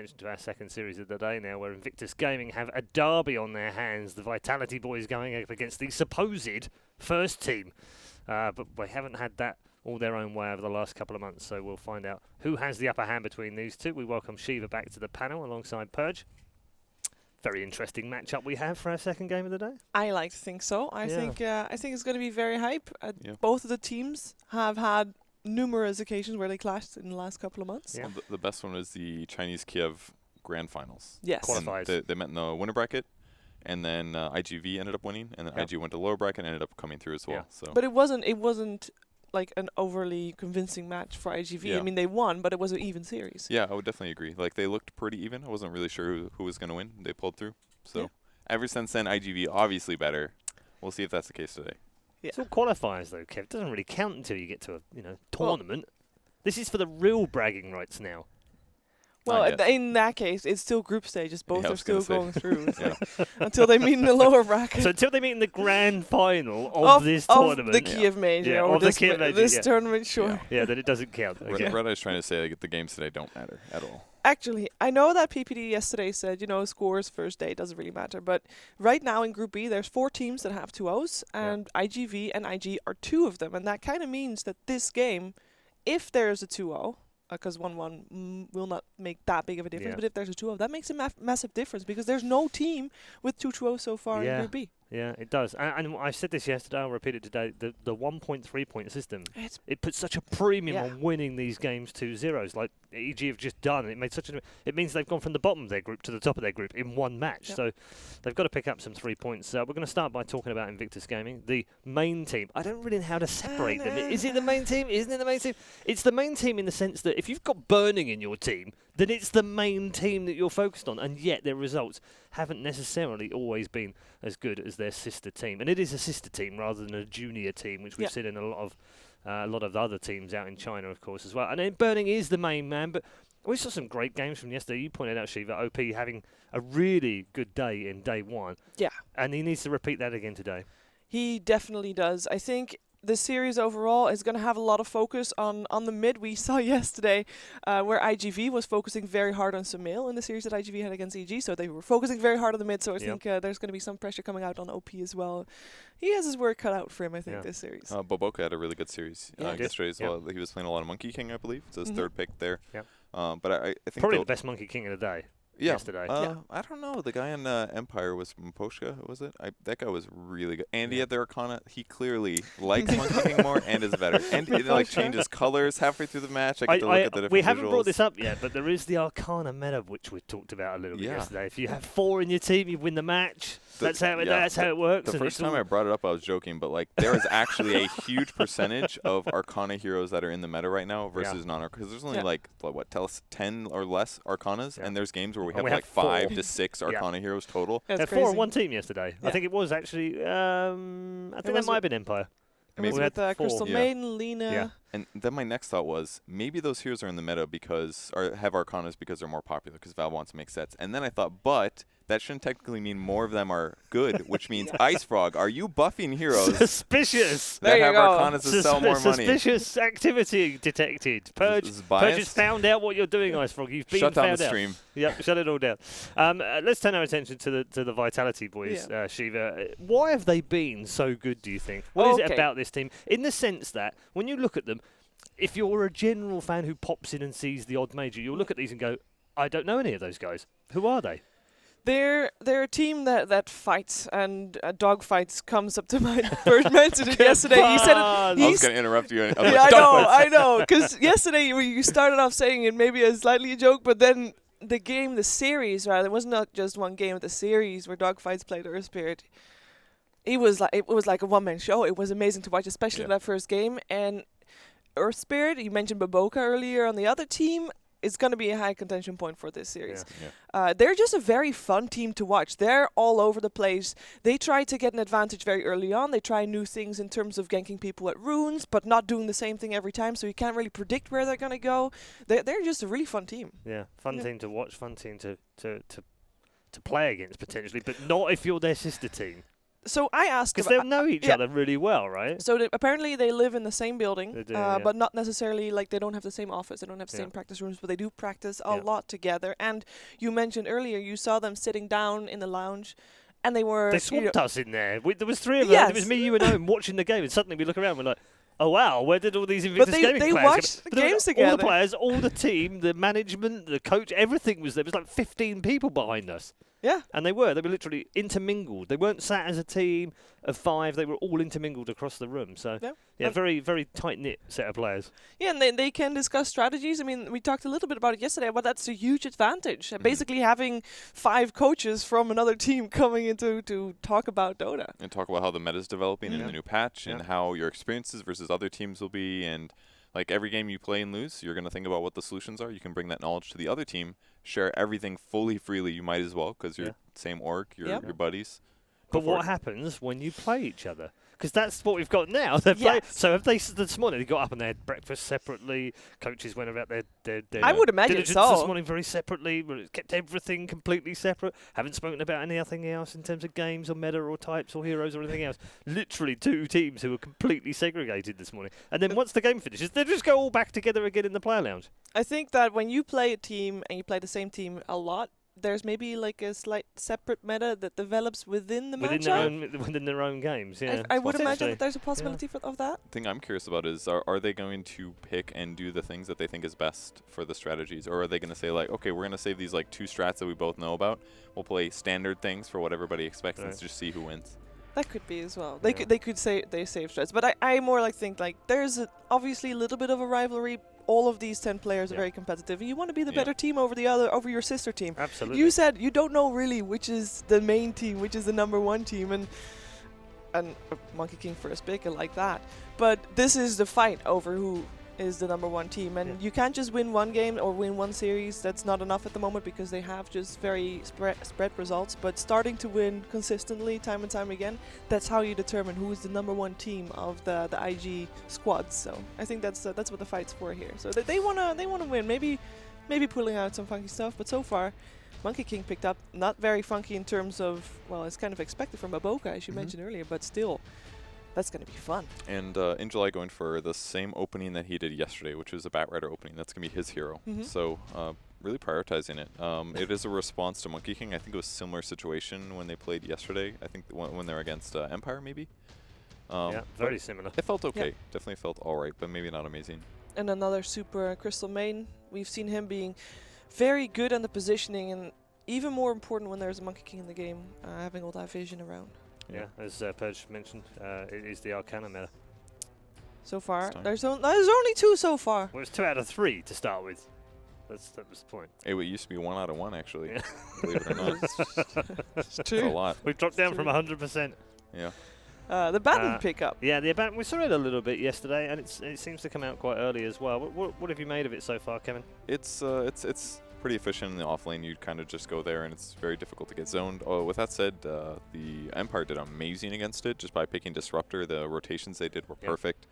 attention to our second series of the day now, where Invictus Gaming have a derby on their hands. The Vitality boys going up against the supposed first team. But they haven't had that all their own way over the last couple of months, so we'll find out who has the upper hand between these two. We welcome Shiva back to the panel alongside Purge. Very interesting matchup we have for our second game of the day. I like to think so. I think it's going to be very hype. Both of the teams have had numerous occasions where they clashed in the last couple of months. Yeah. Well, the best one was the Chinese Kiev Grand Finals. Yes. Qualifiers. They met in the winner bracket, and then IGV ended up winning, and then IG went to lower bracket and ended up coming through as well. So. But it wasn't like an overly convincing match for IGV. Yeah. I mean, they won, but it was an even series. Yeah, I would definitely agree. Like, they looked pretty even. I wasn't really sure who was going to win. They pulled through. So ever since then, IGV obviously better. We'll see if that's the case today. Yeah. It's all qualifiers, though, Kev. It doesn't really count until you get to a tournament. This is for the real bragging rights now. Well, in that case, it's still group stages. Both are still going through until they meet in the lower bracket. So until they meet in the grand final of this tournament. Of the Kiev Major. Or this tournament, sure. Yeah, then it doesn't count. Okay. Red Eye's trying to say the games today don't matter at all. Actually, I know that PPD yesterday said, scores first day doesn't really matter. But right now in Group B, there's 4 teams that have 2-0s, and IGV and IG are 2 of them. And that kind of means that this game, if there's a 2-0, because 1-1 will not make that big of a difference, but if there's a 2-0, that makes a massive difference because there's no team with 2 2-0 so far in Group B. Yeah, it does. And I said this yesterday, I'll repeat it today, the 1.3 point system, it puts such a premium on winning these games 2-0s, like EG have just done. It means they've gone from the bottom of their group to the top of their group in one match. So they've got to pick up some 3 points. We're going to start by talking about Invictus Gaming, the main team. I don't really know how to separate them. Is it the main team? Isn't it the main team? It's the main team in the sense that if you've got Burning in your team, then it's the main team that you're focused on, and yet their results haven't necessarily always been as good as their sister team. And it is a sister team rather than a junior team, which we've seen in a lot of the other teams out in China, of course, as well. And then Burning is the main man, but we saw some great games from yesterday. You pointed out, Shiva, OP having a really good day in day 1. Yeah. And he needs to repeat that again today. He definitely does. I think the series overall is going to have a lot of focus on the mid. We saw yesterday where IGV was focusing very hard on Sumail in the series that IGV had against EG, so they were focusing very hard on the mid, so I think there's going to be some pressure coming out on OP as well. He has his work cut out for him, I think, this series. Boboka had a really good series yesterday as well. He was playing a lot of Monkey King, I believe. It's his 3rd pick there. But I think probably the best Monkey King of the day. Yesterday. I don't know. The guy in Empire was Mposhka, was it? That guy was really good. And he had the Arcana. He clearly likes Monkey King more and is better. And it changes colors halfway through the match. I get to look at the different We haven't visuals. brought this up yet, but there is the Arcana meta, which we talked about a little bit yesterday. If you have 4 in your team, you win the match. That's how it works. The first time I brought it up, I was joking, but there is actually a huge percentage of Arcana heroes that are in the meta right now versus non-Arcana. Because there's only tell us 10 or less Arcanas, and there's games where we have 5 to 6 Arcana heroes total. They had 4 on one team yesterday. I think it was actually, I think that might have been Empire. It was with Crystal Maiden, Lena. Yeah. And then my next thought was, maybe those heroes are in the meta have Arcanas because they're more popular, because Valve wants to make sets. And then I thought, but that shouldn't technically mean more of them are good, which means Ice Frog, are you buffing heroes suspicious that have Arcanas to sell more money? Suspicious activity detected. Purge has found out what you're doing, Ice Frog. You've been shut found down the out. stream. Yep, shut it all down. Let's turn our attention to the Vitality boys, Shiva. Why have they been so good, do you think? What is it about this team? In the sense that when you look at them, if you're a general fan who pops in and sees the odd major, you'll look at these and go, I don't know any of those guys. Who are they? They're a team that fights, and dog fights comes up to mind. First mentioned it yesterday. You said it. I was going to interrupt you. I know. Because yesterday you started off saying it maybe as slightly a joke, but then the series, rather, it was not just one game of the series where dog fights played Earth Spirit. It was like a one-man show. It was amazing to watch, especially that first game. And Earth Spirit, you mentioned Baboka earlier on the other team. It's going to be a high contention point for this series. They're just a very fun team to watch. They're all over the place. They try to get an advantage very early on. They try new things in terms of ganking people at runes, but not doing the same thing every time, so you can't really predict where they're going to go. They're just a really fun team. Yeah, fun team to watch, fun team to play against potentially, but not if you're their sister team. So I asked because they'll know each other really well, right? So apparently they live in the same building, They do, but not necessarily like they don't have the same office, they don't have the same practice rooms, but they do practice a lot together. And you mentioned earlier you saw them sitting down in the lounge, and they swamped us in there. There was 3 of us. It was me, you, and Owen watching the game, and suddenly we look around, and we're like, oh wow, where did all these Invictus Gaming players come? But they watched the games together. All the players, all the team, the management, the coach, everything was there. There was like 15 people behind us. Yeah. And they were literally intermingled. They weren't sat as a team of 5. They were all intermingled across the room. So, very, very tight-knit set of players. Yeah, and they can discuss strategies. I mean, we talked a little bit about it yesterday, but that's a huge advantage. Basically having 5 coaches from another team coming into to talk about Dota. And talk about how the meta is developing in the new patch and how your experiences versus other teams will be. And like every game you play and lose, you're going to think about what the solutions are. You can bring that knowledge to the other team, share everything fully freely. You might as well because you're same org, your buddies. But what happens when you play each other? Because that's what we've got now. So have they this morning? They got up and they had breakfast separately. Coaches went about their I would imagine diligence so. This morning very separately. Kept everything completely separate. Haven't spoken about anything else in terms of games or meta or types or heroes or anything else. Literally 2 teams who were completely segregated this morning. And then once the game finishes, they just go all back together again in the player lounge. I think that when you play a team and you play the same team a lot, there's maybe like a slight separate meta that develops within the matchup. Within their own games, yeah. I would imagine that there's a possibility of that. The thing I'm curious about is, are they going to pick and do the things that they think is best for the strategies? Or are they going to say, like, okay, we're going to save these like 2 strats that we both know about. We'll play standard things for what everybody expects and just see who wins. That could be as well. They could say they save strats. But I more like think like there's obviously a little bit of a rivalry. All of these 10 players are very competitive. You want to be the better team over your sister team. Absolutely. You said you don't know really which is the main team, which is the #1 team, and Monkey King first pick like that. But this is the fight over who is the #1 team, and you can't just win one game or win one series. That's not enough at the moment because they have just very spread results. But starting to win consistently, time and time again, that's how you determine who is the #1 team of the IG squads. So I think that's what the fight's for here. So they wanna win. Maybe pulling out some funky stuff, but so far, Monkey King picked up not very funky in terms of it's kind of expected from Aboka as you mentioned earlier, but still. That's going to be fun. And in July, going for the same opening that he did yesterday, which was a Bat Rider opening. That's going to be his hero. So really prioritizing it. It is a response to Monkey King. I think it was a similar situation when they played yesterday. I think when they were against Empire, maybe. Very similar. It felt okay. Definitely felt all right, but maybe not amazing. And another super Crystal main. We've seen him being very good on the positioning, and even more important when there's a Monkey King in the game, having all that vision around. Yeah, as Purge mentioned, it is the Arcana meta. So far, there's only 2 so far. Well, it's 2 out of 3 to start with. That was the point. Hey, it used to be 1 out of 1 actually. Believe it or not. It's true. That's a lot. We've dropped down from 100%. Yeah. The Baton pickup. Yeah, the Baton. We saw it a little bit yesterday, and it seems to come out quite early as well. What have you made of it so far, Kevin? It's pretty efficient in the off lane. You kind of just go there, and it's very difficult to get zoned. Oh, with that said, the Empire did amazing against it just by picking Disruptor. The rotations they did were perfect.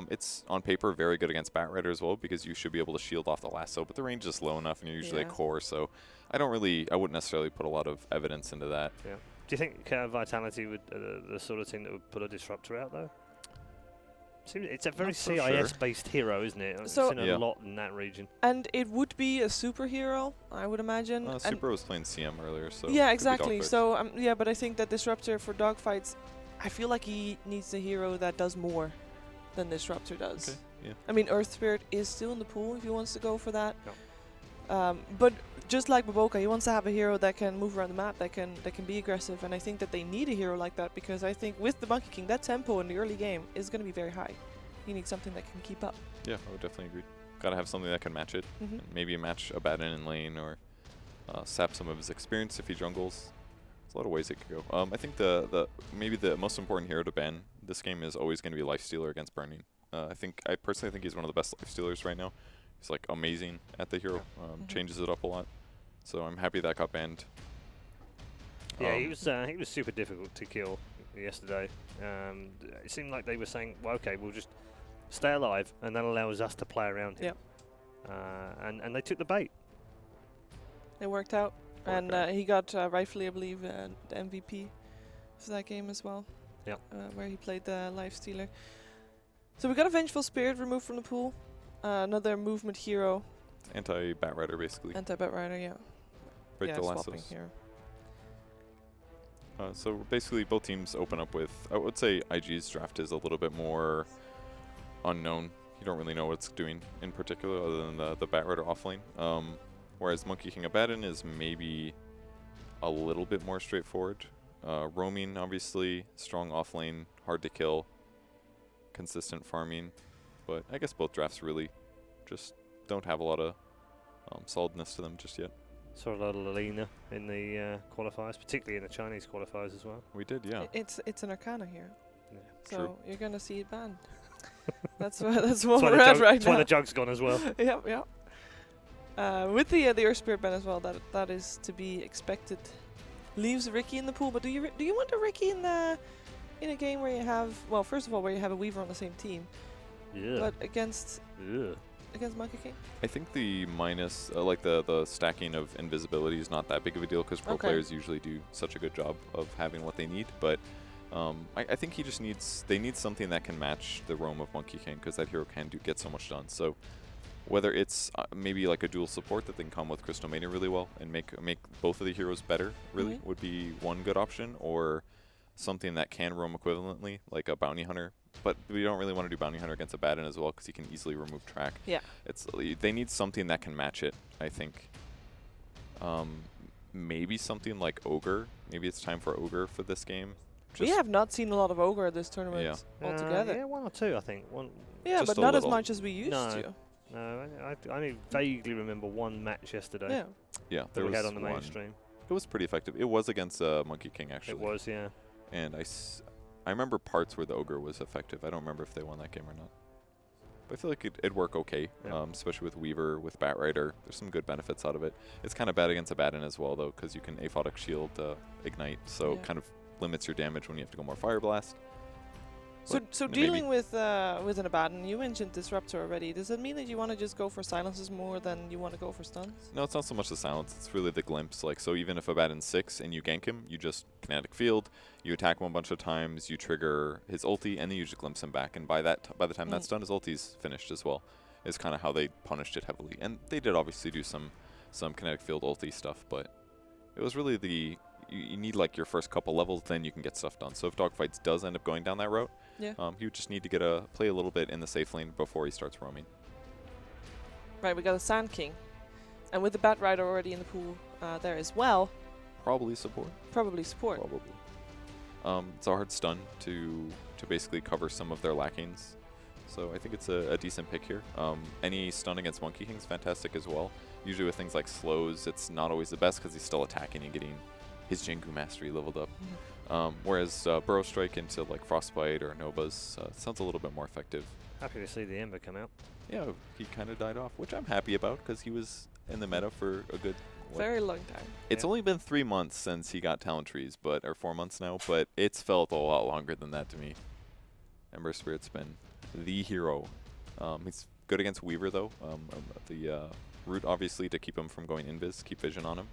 It's on paper very good against Bat Rider as well because you should be able to shield off the lasso, but the range is low enough, and you're usually a core. So I wouldn't necessarily put a lot of evidence into that. Yeah. Do you think Vitality would the sort of team that would put a Disruptor out though? It's a very CIS-based hero, isn't it? So I've seen a lot in that region. And it would be a superhero, I would imagine. Super was playing CM earlier, so yeah, exactly. So but I think that Disruptor for dogfights, I feel like he needs a hero that does more than Disruptor does. Okay. Yeah. I mean, Earth Spirit is still in the pool if he wants to go for that. No. But just like Baboka, he wants to have a hero that can move around the map, that can be aggressive, and I think that they need a hero like that because I think with the Monkey King, that tempo in the early game is going to be very high. He needs something that can keep up. Yeah, I would definitely agree. Gotta have something that can match it. And maybe match a Baton in lane or sap some of his experience if he jungles. There's a lot of ways it could go. I think maybe the most important hero to ban this game is always going to be Lifestealer against Burning. I personally think he's one of the best Lifestealers right now. He's like amazing at the hero. Changes it up a lot. So I'm happy that got banned. Yeah, he was super difficult to kill yesterday. It seemed like they were saying, well, okay, we'll just stay alive, and that allows us to play around him. And they took the bait. It worked out. And he got, rightfully, I believe, the MVP that game as well. Yeah. Where he played the Life Stealer. So we got a Vengeful Spirit removed from the pool. Another movement hero. Anti-Bat Rider, basically. Anti-Bat Rider, yeah. Break the swapping lassos. hero. So basically, both teams open up with. I would say IG's draft is a little bit more unknown. You don't really know what it's doing in particular, other than the Bat Rider offlane. Whereas Monkey King Abaddon is maybe a little bit more straightforward. Roaming, obviously, strong offlane, hard to kill, consistent farming. But I guess both drafts really just don't have a lot of solidness to them just yet. Saw a lot of Lilina in the qualifiers, particularly in the Chinese qualifiers as well. We did, yeah. It's an Arcana here. Yeah. So True. you're going to see it banned. that's what we're at right That's why now. the jug's gone as well. Yep. With the Earth Spirit ban as well, that is to be expected. Leaves Ricky in the pool, but do you want a Ricky in a game where you have, well, first of all, where you have a Weaver on the same team, Yeah. but against Monkey King? I think the minus, like the stacking of invisibility is not that big of a deal because pro players usually do such a good job of having what they need. But I think they need something that can match the roam of Monkey King because that hero can get so much done. So whether it's maybe like a dual support that can come with Crystal Mania really well and make both of the heroes better, really, would be one good option, or something that can roam equivalently, like a Bounty Hunter. But we don't really want to do Bounty Hunter against Abaddon as well because he can easily remove track. Yeah. They need something that can match it, I think. Maybe something like Ogre. Maybe it's time for Ogre for this game. We have not seen a lot of Ogre this tournament altogether. Yeah, 1 or 2, I think. Yeah, but not as much as we used to. No, I only vaguely remember one match yesterday. Yeah, that we had on the mainstream. It was pretty effective. It was against Monkey King, actually. It was, yeah. And I remember parts where the Ogre was effective. I don't remember if they won that game or not. But I feel like it'd work okay, especially with Weaver, with Bat Rider. There's some good benefits out of it. It's kind of bad against Abaddon as well, though, because you can Aphotic Shield Ignite, so it kind of limits your damage when you have to go more Fire Blast. So dealing with an Abaddon, you mentioned Disruptor already. Does it mean that you want to just go for silences more than you want to go for stuns? No, it's not so much the silence. It's really the glimpse. Like, so even if Abaddon's 6 and you gank him, you just Kinetic Field, you attack him a bunch of times, you trigger his ulti, and then you just glimpse him back. And by the time that's done, his ulti's finished as well. Is kind of how they punished it heavily. And they did obviously do some Kinetic Field ulti stuff, but it was really you need like your first couple levels, then you can get stuff done. So if Dogfights does end up going down that route, he would just need to play a little bit in the safe lane before he starts roaming. Right, we got a Sand King, and with the Bat Rider already in the pool there as well. Probably support. Probably. It's a hard stun to basically cover some of their lackings. So I think it's a decent pick here. Any stun against Monkey King is fantastic as well. Usually with things like slows, it's not always the best because he's still attacking and getting his Jengu Mastery leveled up. Whereas Burrow Strike into like Frostbite or Novas sounds a little bit more effective. Happy to see the Ember come out. Yeah, he kind of died off, which I'm happy about because he was in the meta for a good... Very long time. It's only been 3 months since he got Talent Trees, or 4 months now, but it's felt a lot longer than that to me. Ember Spirit's been the hero. He's good against Weaver though. The root obviously to keep him from going invis, keep vision on him.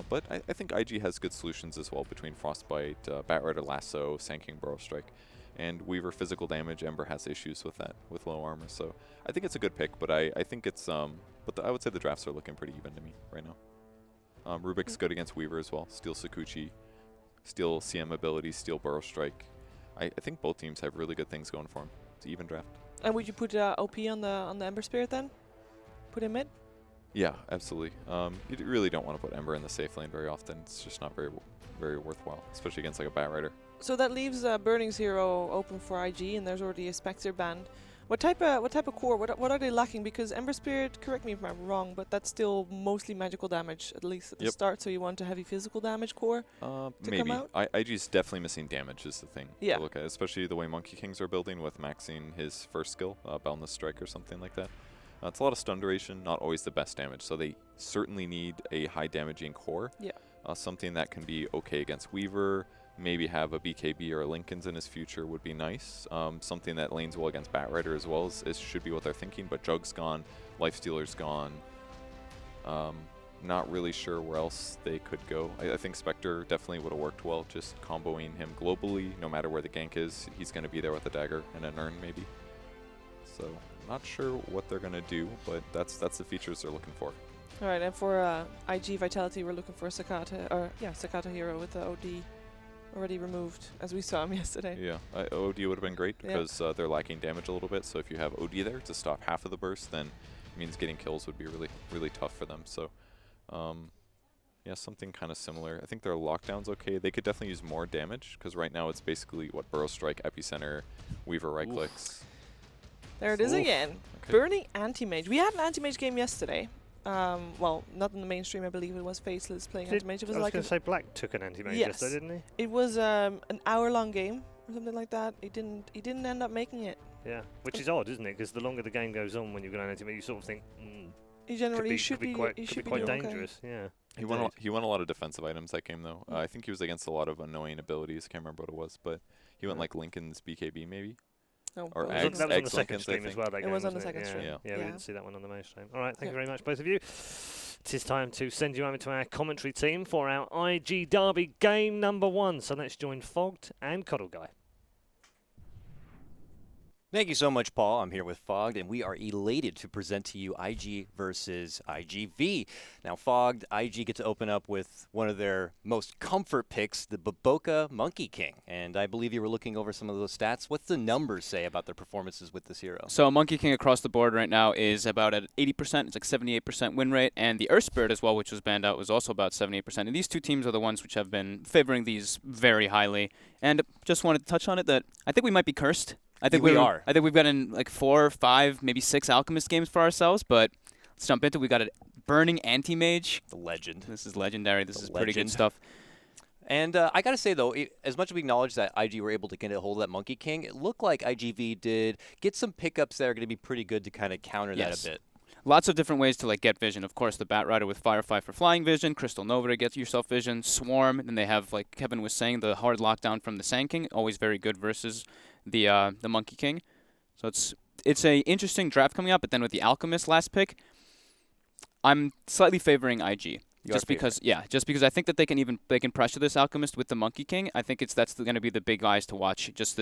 But I think IG has good solutions as well between Frostbite, Bat Rider Lasso, Sand King Burrow Strike, and Weaver physical damage. Ember has issues with that, with low armor. So I think it's a good pick, but I think it's but I would say the drafts are looking pretty even to me right now. Rubik's good against Weaver as well. Steal Sakuchi, steal CM ability, steal Burrow Strike. I think both teams have really good things going for them. It's an even draft. And would you put OP on the Ember Spirit then? Put him mid? Yeah, absolutely. You really don't want to put Ember in the safe lane very often. It's just not very worthwhile, especially against like a Bat Rider. So that leaves Burning's hero open for IG, and there's already a Spectre banned. What type of core? What are they lacking? Because Ember Spirit, correct me if I'm wrong, but that's still mostly magical damage, at least at the start. So you want a heavy physical damage core to come out? IG's definitely missing damage is the thing to look at, especially the way Monkey Kings are building with maxing his first skill, Boundless Strike or something like that. It's a lot of stun duration, not always the best damage, so they certainly need a high damaging core. Yeah. Something that can be okay against Weaver, maybe have a BKB or a Linken's in his future would be nice. Something that lanes well against Bat Rider as well should be what they're thinking, but Jug's gone, Lifestealer's gone. Not really sure where else they could go. I think Spectre definitely would have worked well, just comboing him globally. No matter where the gank is, he's going to be there with a dagger and an urn maybe. So not sure what they're going to do, but that's the features they're looking for. All right, and for IG Vitality, we're looking for Sakata, Sakata Hero with the OD already removed, as we saw him yesterday. Yeah, OD would have been great because they're lacking damage a little bit. So if you have OD there to stop half of the burst, then it means getting kills would be really, really tough for them. So yeah, something kind of similar. I think their lockdown's okay. They could definitely use more damage because right now it's basically what Burrow Strike, Epicenter, Weaver right clicks. There it is again. Okay. Burning Anti-Mage. We had an Anti-Mage game yesterday. Well, not in the mainstream, I believe it was Faceless playing Anti-Mage. It was I was going to say Black took an Anti-Mage yesterday, didn't he? It was an hour-long game or something like that. He didn't end up making it. Yeah, which is odd, isn't it? Because the longer the game goes on when you've got an Anti-Mage, you sort of think, he generally should be quite dangerous. Okay. Yeah. He won a lot of defensive items that game though. I think he was against a lot of annoying abilities. Can't remember what it was, but he went like Lincoln's BKB maybe. No, or that was on the second stream as well. That it was on the second stream. Yeah, we didn't see that one on the main stream. All right, thank you very much, both of you. It is time to send you over to our commentary team for our IG Derby game number 1. So let's join Fogged and Cuddle Guy. Thank you so much, Paul. I'm here with Fogged, and we are elated to present to you IG versus IGV. Now, Fogged, IG get to open up with one of their most comfort picks, the Baboka Monkey King. And I believe you were looking over some of those stats. What's the numbers say about their performances with this hero? So Monkey King across the board right now is about at 80%. It's like 78% win rate. And the Earth Spirit as well, which was banned out, was also about 78%. And these two teams are the ones which have been favoring these very highly. And just wanted to touch on it that I think we might be cursed. I think we are. I think we've gotten like 4, 5, maybe 6 Alchemist games for ourselves, but let's jump into it. We got a Burning Anti-Mage. The legend. This is legendary. This is pretty good stuff. And I got to say, though, as much as we acknowledge that IG were able to get a hold of that Monkey King, it looked like IGV did get some pickups that are going to be pretty good to kind of counter that a bit. Lots of different ways to like get vision. Of course, the Bat Rider with Firefly for flying vision, Crystal Nova to get yourself vision, Swarm, and they have, like Kevin was saying, the hard lockdown from the Sand King, always very good versus the Monkey King. So it's a interesting draft coming up, but then with the Alchemist last pick, I'm slightly favoring IG. Just because I think that they can pressure this Alchemist with the Monkey King. I think that's going to be the big eyes to watch. Just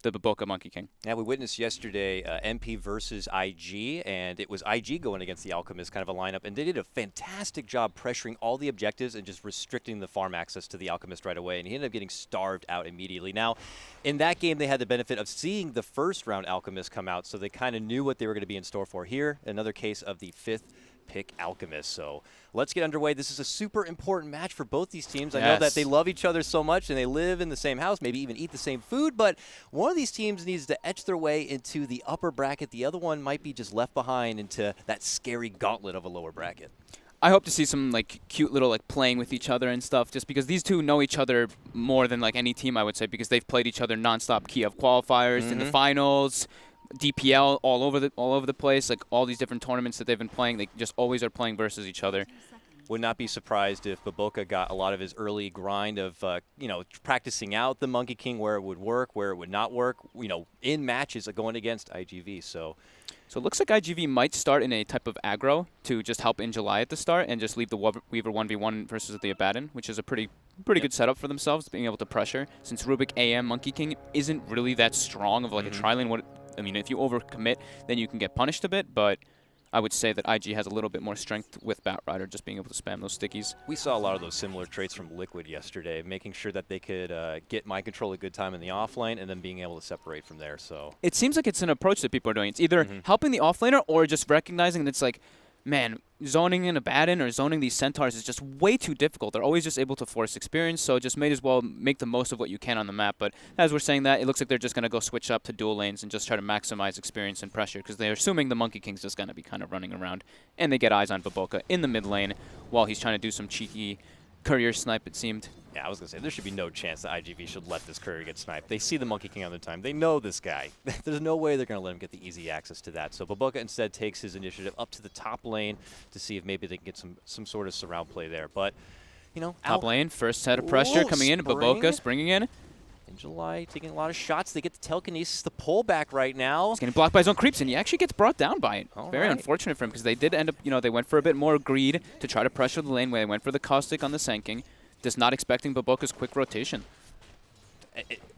the Baboka Monkey King. Yeah, we witnessed yesterday MP versus IG, and it was IG going against the Alchemist, kind of a lineup, and they did a fantastic job pressuring all the objectives and just restricting the farm access to the Alchemist right away, and he ended up getting starved out immediately. Now, in that game, they had the benefit of seeing the first round Alchemist come out, so they kind of knew what they were going to be in store for here. Another case of the 5th pick Alchemist. So let's get underway. This is a super important match for both these teams. I know that they love each other so much and they live in the same house, maybe even eat the same food, but one of these teams needs to etch their way into the upper bracket. The other one might be just left behind into that scary gauntlet of a lower bracket. I hope to see some like cute little like playing with each other and stuff, just because these two know each other more than like any team, I would say, because they've played each other nonstop Kiev qualifiers in the finals, DPL all over the place, like all these different tournaments that they've been playing. They just always are playing versus each other. Would not be surprised if Baboka got a lot of his early grind of, practicing out the Monkey King, where it would work, where it would not work, in matches going against IGV. So it looks like IGV might start in a type of aggro to just help in July at the start and just leave the Weaver 1v1 versus the Abaddon, which is a pretty good setup for themselves, being able to pressure. Since Rubik AM Monkey King isn't really that strong of like a tri-lane. If you overcommit, then you can get punished a bit, but I would say that IG has a little bit more strength with Bat Rider, just being able to spam those stickies. We saw a lot of those similar traits from Liquid yesterday, making sure that they could get mind control a good time in the offlane and then being able to separate from there. So it seems like it's an approach that people are doing. It's either helping the offlaner or just recognizing that it's like, man, zoning in Abaddon or zoning these Centaurs is just way too difficult. They're always just able to force experience, so just may as well make the most of what you can on the map. But as we're saying that, it looks like they're just going to go switch up to dual lanes and just try to maximize experience and pressure, because they're assuming the Monkey King's just going to be kind of running around, and they get eyes on Baboka in the mid lane while he's trying to do some cheeky courier snipe, it seemed. Yeah, I was going to say, there should be no chance that IGV should let this courier get sniped. They see the Monkey King all the time. They know this guy. There's no way they're going to let him get the easy access to that. So Baboka instead takes his initiative up to the top lane to see if maybe they can get some sort of surround play there. But, top lane, first set of pressure coming in. Baboka springing in. In July, taking a lot of shots. They get the telekinesis, the pullback right now. He's getting blocked by his own creeps, and he actually gets brought down by it. Very unfortunate for him, because they did end up, they went for a bit more greed to try to pressure the lane, where they went for the caustic on the Sanking, just not expecting Baboka's quick rotation.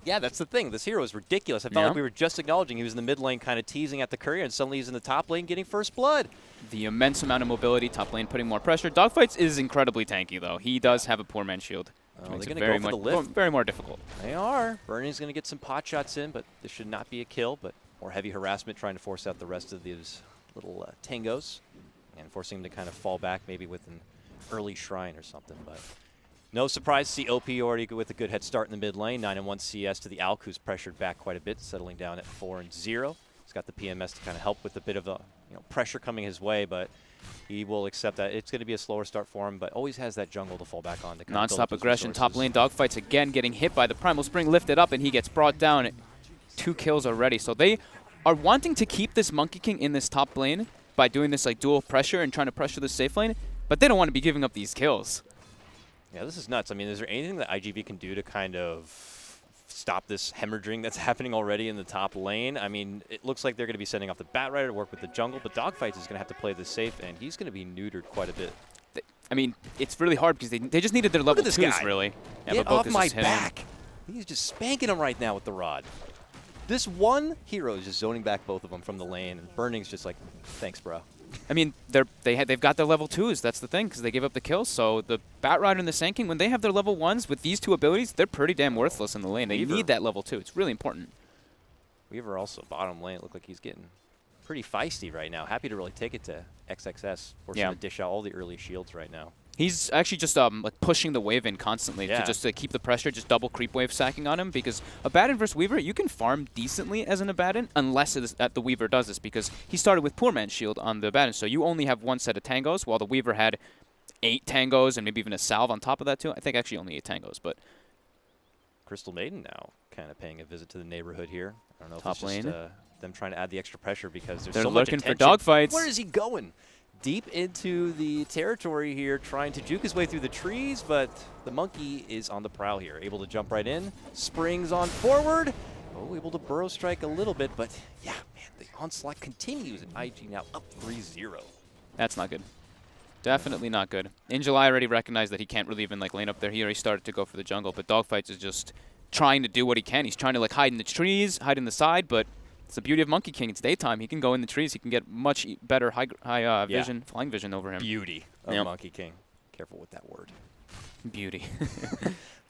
Yeah, that's the thing. This hero is ridiculous. I felt like we were just acknowledging he was in the mid lane kind of teasing at the courier, and suddenly he's in the top lane getting first blood. The immense amount of mobility, top lane putting more pressure. Dogfights is incredibly tanky, though. He does have a poor man shield. They're going to go for the lift. Very more difficult. They are. Burning's going to get some pot shots in, but this should not be a kill, but more heavy harassment trying to force out the rest of these little tangos and forcing them to kind of fall back maybe with an early shrine or something. But no surprise to see OP already with a good head start in the mid lane. 9-1 CS to the Alk, who's pressured back quite a bit, settling down at 4-0. He's got the PMS to kind of help with a bit of pressure coming his way, but he will accept that. It's going to be a slower start for him, but always has that jungle to fall back on. Non-stop aggression, top lane Dogfights again getting hit by the Primal Spring, lifted up, and he gets brought down. 2 kills already. So they are wanting to keep this Monkey King in this top lane by doing this like dual pressure and trying to pressure the safe lane, but they don't want to be giving up these kills. Yeah, this is nuts. I mean, is there anything that IGV can do to kind of stop this hemorrhaging that's happening already in the top lane? I mean, it looks like they're going to be sending off the Batrider to work with the jungle, but Dogfights is going to have to play this safe, and he's going to be neutered quite a bit. I mean, it's really hard because they just needed their level 2s, really. Yeah, get off my back. He's just spanking him right now with the rod. This one hero is just zoning back both of them from the lane, and Burning's just like, thanks, bro. I mean, they've got their level 2s. That's the thing, because they gave up the kills. So the Batrider and the Sanking, when they have their level 1s with these 2 abilities, they're pretty damn worthless in the lane. They need that level 2. It's really important. Weaver also bottom lane. It looked like he's getting pretty feisty right now. Happy to really take it to XXS, forcing to dish out all the early shields right now. He's actually just like pushing the wave in constantly to just to keep the pressure, just double creep wave sacking on him, because Abaddon versus Weaver, you can farm decently as an Abaddon unless it is that the Weaver does this, because he started with Poor Man's Shield on the Abaddon, so you only have 1 set of tangos, while the Weaver had 8 tangos and maybe even a salve on top of that too. I think actually only 8 tangos, but Crystal Maiden now kind of paying a visit to the neighborhood here. I don't know if it's just them trying to add the extra pressure because there's so much attention. They're looking for dogfights. Where is he going? Deep into the territory here, trying to juke his way through the trees, but the monkey is on the prowl here, able to jump right in, springs on forward, able to burrow strike a little bit, but yeah, man, the onslaught continues, and IG now up 3-0. That's not good. Definitely not good. In July, already recognized that he can't really even like lane up there. He already started to go for the jungle, but Dogfights is just trying to do what he can. He's trying to like hide in the trees, hide in the side, but it's the beauty of Monkey King. It's daytime. He can go in the trees. He can get much better high vision, flying vision over him. Beauty of Monkey King. Careful with that word. Beauty.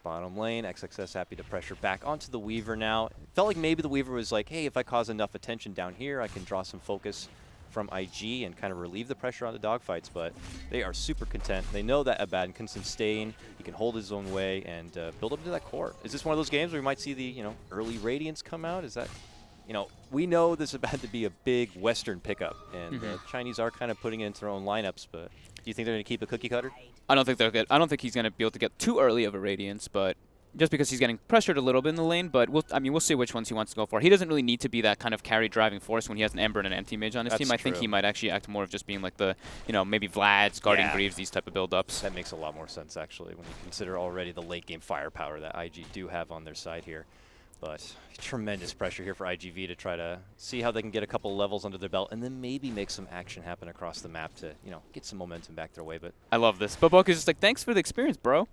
Bottom lane, XXS happy to pressure back onto the Weaver now. It felt like maybe the Weaver was like, hey, if I cause enough attention down here, I can draw some focus from IG and kind of relieve the pressure on the Dogfights, but they are super content. They know that Abaddon can sustain, he can hold his own way, and build up to that core. Is this one of those games where we might see the early Radiance come out? Is that... we know this is about to be a big Western pickup, and the Chinese are kind of putting it into their own lineups, but do you think they're going to keep a cookie cutter? I don't think they're good. I don't think he's going to be able to get too early of a Radiance, but just because he's getting pressured a little bit in the lane, but we'll see which ones he wants to go for. He doesn't really need to be that kind of carry driving force when he has an Ember and an Empty Mage on his team. I think he might actually act more of just being like the, maybe Vlad's, Guardian Greaves, these type of build-ups. That makes a lot more sense, actually, when you consider already the late-game firepower that IG do have on their side here. But tremendous pressure here for IGV to try to see how they can get a couple levels under their belt and then maybe make some action happen across the map to, get some momentum back their way. But I love this. Baboka's just like, thanks for the experience, bro.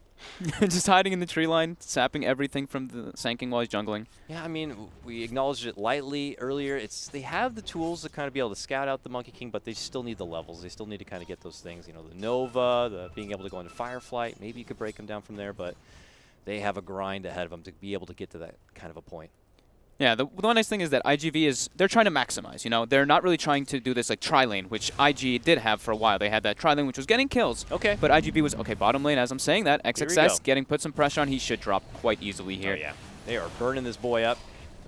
Just hiding in the tree line, sapping everything from the Sanking while he's jungling. Yeah, I mean, we acknowledged it lightly earlier. They have the tools to kind of be able to scout out the Monkey King, but they still need the levels. They still need to kind of get those things, the Nova, the being able to go into Fireflight. Maybe you could break them down from there, but they have a grind ahead of them to be able to get to that kind of a point. Yeah, the one nice thing is that IGV they're trying to maximize, They're not really trying to do this like tri-lane, which IG did have for a while. They had that tri-lane, which was getting kills. Okay. But IGV was, bottom lane, as I'm saying that, XXS put some pressure on. He should drop quite easily here. Oh, yeah. They are burning this boy up.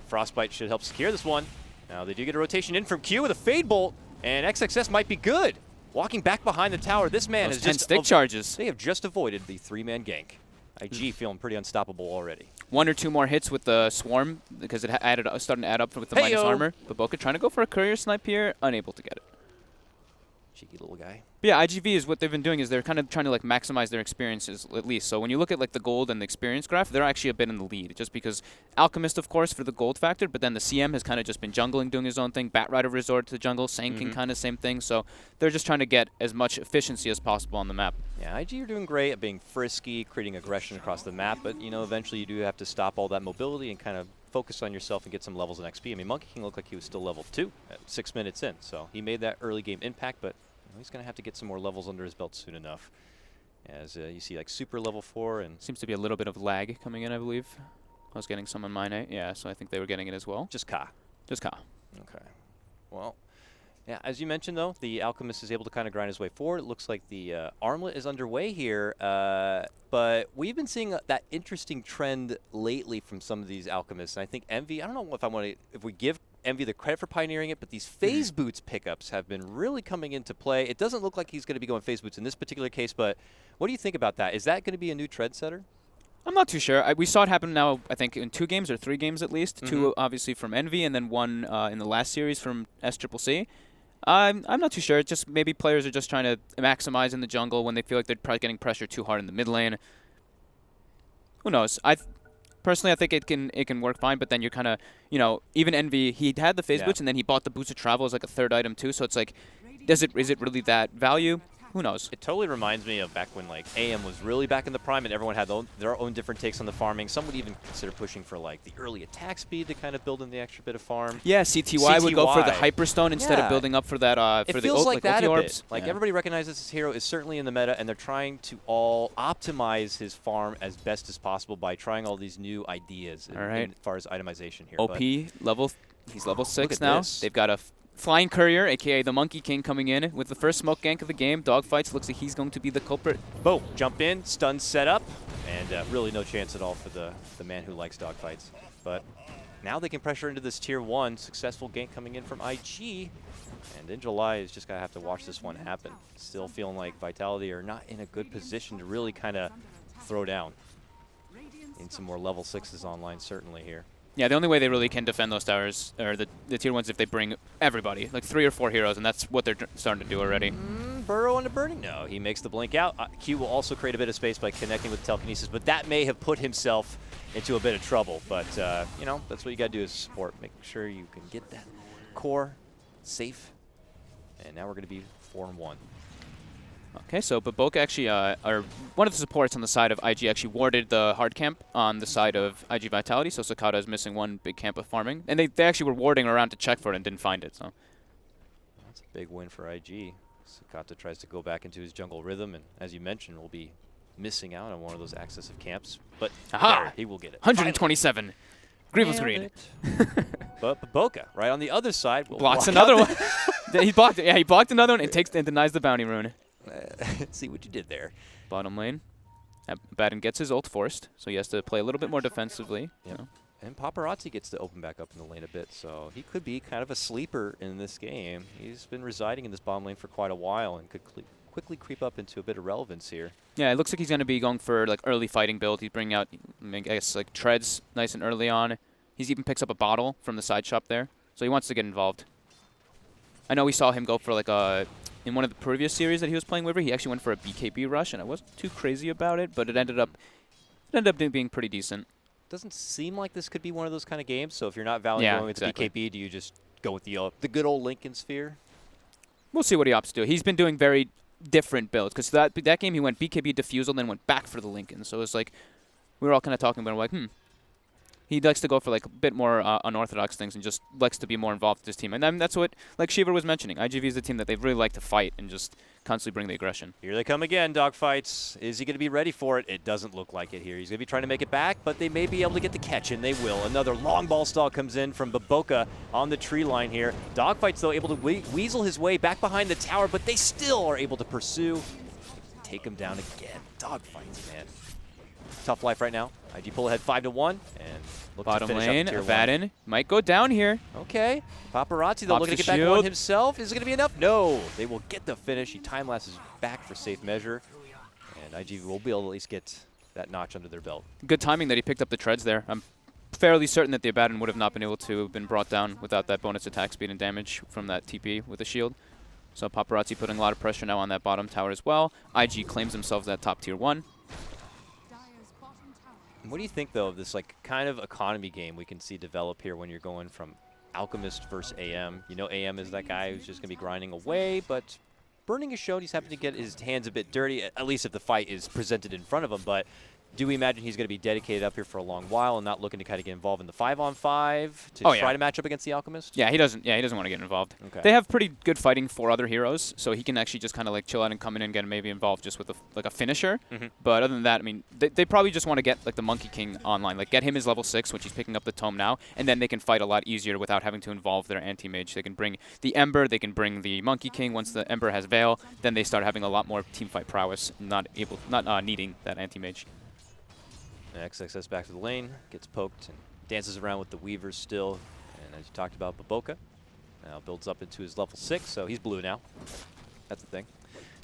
Frostbite should help secure this one. Now, they do get a rotation in from Q with a Fade Bolt, and XXS might be good. Walking back behind the tower, this man is just... 10 stick charges. They have just avoided the 3-man gank. IG feeling pretty unstoppable already. 1 or 2 more hits with the Swarm because it starting to add up with the minus armor. Baboka trying to go for a courier snipe here, unable to get it. Cheeky little guy. But yeah, IGV is what they've been doing is they're kind of trying to like maximize their experiences at least. So when you look at like the gold and the experience graph, they're actually a bit in the lead just because Alchemist, of course, for the gold factor, but then the CM has kind of just been jungling, doing his own thing. Batrider resort to the jungle, Sanking kind of same thing. So they're just trying to get as much efficiency as possible on the map. Yeah, IG are doing great at being frisky, creating aggression across the map, but you know, eventually you do have to stop all that mobility and kind of focus on yourself and get some levels in XP. I mean, Monkey King looked like he was still level 2 at 6 minutes in, so he made that early game impact, but he's going to have to get some more levels under his belt soon enough. As you see, like super level 4 and seems to be a little bit of lag coming in, I believe. I was getting some on mine, yeah, so I think they were getting it as well. Just Ka. Just Ka. Okay. Well, yeah, as you mentioned, though, the Alchemist is able to kind of grind his way forward. It looks like the Armlet is underway here, but we've been seeing that interesting trend lately from some of these Alchemists. And I think Envy, I don't know if we give Envy the credit for pioneering it, but these phase boots pickups have been really coming into play. It doesn't look like he's going to be going phase boots in this particular case, but what do you think about that? Is that going to be a new trendsetter? I'm not too sure. We saw it happen now, I think, in 2 games or 3 games at least. 2 obviously from Envy, and then 1 in the last series from SCCC. I'm not too sure. It's just maybe players are just trying to maximize in the jungle when they feel like they're probably getting pressure too hard in the mid lane. Who knows? Personally, I think it can work fine, but then you're kind of, you know, even Envy, he had the phase boots, and then he bought the boots of travel as like a 3rd item too, so it's like, is it really that value? Who knows? It totally reminds me of back when like AM was really back in the prime and everyone had their own different takes on the farming. Some would even consider pushing for like the early attack speed to kind of build in the extra bit of farm. Yeah, CTY would go for the Hyperstone instead of building up for that for the feels like that a orbs. bit. Like everybody recognizes this hero is certainly in the meta, and they're trying to all optimize his farm as best as possible by trying all these new ideas as far as itemization here. OP he's level 6 now. They've got a Flying Courier, a.k.a. the Monkey King, coming in with the first smoke gank of the game. Dogfights looks like he's going to be the culprit. Boom. Jump in, stun set up, and really no chance at all for the man who likes dogfights. But now they can pressure into this tier 1. Successful gank coming in from IG. And in July is just going to have to watch this one happen. Still feeling like Vitality are not in a good position to really kind of throw down. Need some more level 6s online certainly here. Yeah, the only way they really can defend those towers, or the tier 1s, if they bring everybody, like 3 or 4 heroes, and that's what they're starting to do already. Burrow on the Burning? No, he makes the blink out. Q will also create a bit of space by connecting with telekinesis, but that may have put himself into a bit of trouble. But, you know, that's what you got to do as support. Make sure you can get that core safe. And now we're going to be 4-1. Okay, so Baboka actually, or one of the supports on the side of IG actually warded the hard camp on the side of IG Vitality, so Sakata is missing 1 big camp of farming. And they actually were warding around to check for it and didn't find it, so. That's a big win for IG. Sakata tries to go back into his jungle rhythm, and as you mentioned, will be missing out on one of those accessive camps. But there, he will get it. 127. Grievous Green. But Baboka, right on the other side, will blocks another one. He blocked it. Yeah, he blocked another one and denies the bounty rune. See what you did there. Bottom lane. Baden gets his ult forced, so he has to play a little bit more defensively. Yep. You know. And Paparazzi gets to open back up in the lane a bit, so he could be kind of a sleeper in this game. He's been residing in this bottom lane for quite a while and could quickly creep up into a bit of relevance here. Yeah, it looks like he's going to be going for like early fighting build. He's bringing out, I guess, like treads nice and early on. He even picks up a bottle from the side shop there, so he wants to get involved. I know we saw him go for like a... In one of the previous series that he was playing with, he actually went for a BKB rush, and I wasn't too crazy about it, but it ended up being pretty decent. Doesn't seem like this could be one of those kind of games. So if you're not valuing going with BKB, do you just go with the good old Lincoln Sphere? We'll see what he opts to do. He's been doing very different builds because that game he went BKB Diffusal, then went back for the Lincoln. So it's like we were all kind of talking about it, like, He likes to go for like a bit more unorthodox things and just likes to be more involved with his team. And then that's what, like Shiva was mentioning, IGV is the team that they really like to fight and just constantly bring the aggression. Here they come again, dogfights. Is he going to be ready for it? It doesn't look like it here. He's going to be trying to make it back, but they may be able to get the catch, and they will. Another long ball stall comes in from Baboka on the tree line here. Dogfights, though, able to weasel his way back behind the tower, but they still are able to pursue. Take him down again. Dogfights, man. Tough life right now. IG pull ahead 5-1, and look bottom to finish lane, up tier Vaden might go down here. Okay. Paparazzi, though, looking to get back one himself. Is it going to be enough? No. They will get the finish. He time lapses back for safe measure, and IG will be able to at least get that notch under their belt. Good timing that he picked up the treads there. I'm fairly certain that the Abaddon would have not been able to have been brought down without that bonus attack speed and damage from that TP with the shield. So Paparazzi putting a lot of pressure now on that bottom tower as well. IG claims themselves that top tier 1. What do you think, though, of this like kind of economy game we can see develop here when you're going from Alchemist versus AM? You know, AM is that guy who's just going to be grinding away, but Burning has shown he's happy to get his hands a bit dirty, at least if the fight is presented in front of him. But do we imagine he's going to be dedicated up here for a long while and not looking to kind of get involved in the 5-on-5 to try to match up against the Alchemist? Yeah, he doesn't want to get involved. Okay. They have pretty good fighting for other heroes, so he can actually just kind of like chill out and come in and get maybe involved just with a finisher. But other than that, I mean, they probably just want to get like the Monkey King online, like get him his level 6, which he's picking up the tome now, and then they can fight a lot easier without having to involve their anti-mage. They can bring the Ember, they can bring the Monkey King. Once the Ember has Veil, then they start having a lot more team fight prowess, not needing that anti-mage. XXS back to the lane, gets poked and dances around with the Weavers still. And as you talked about, Baboka now builds up into his level 6, so he's blue now. That's the thing.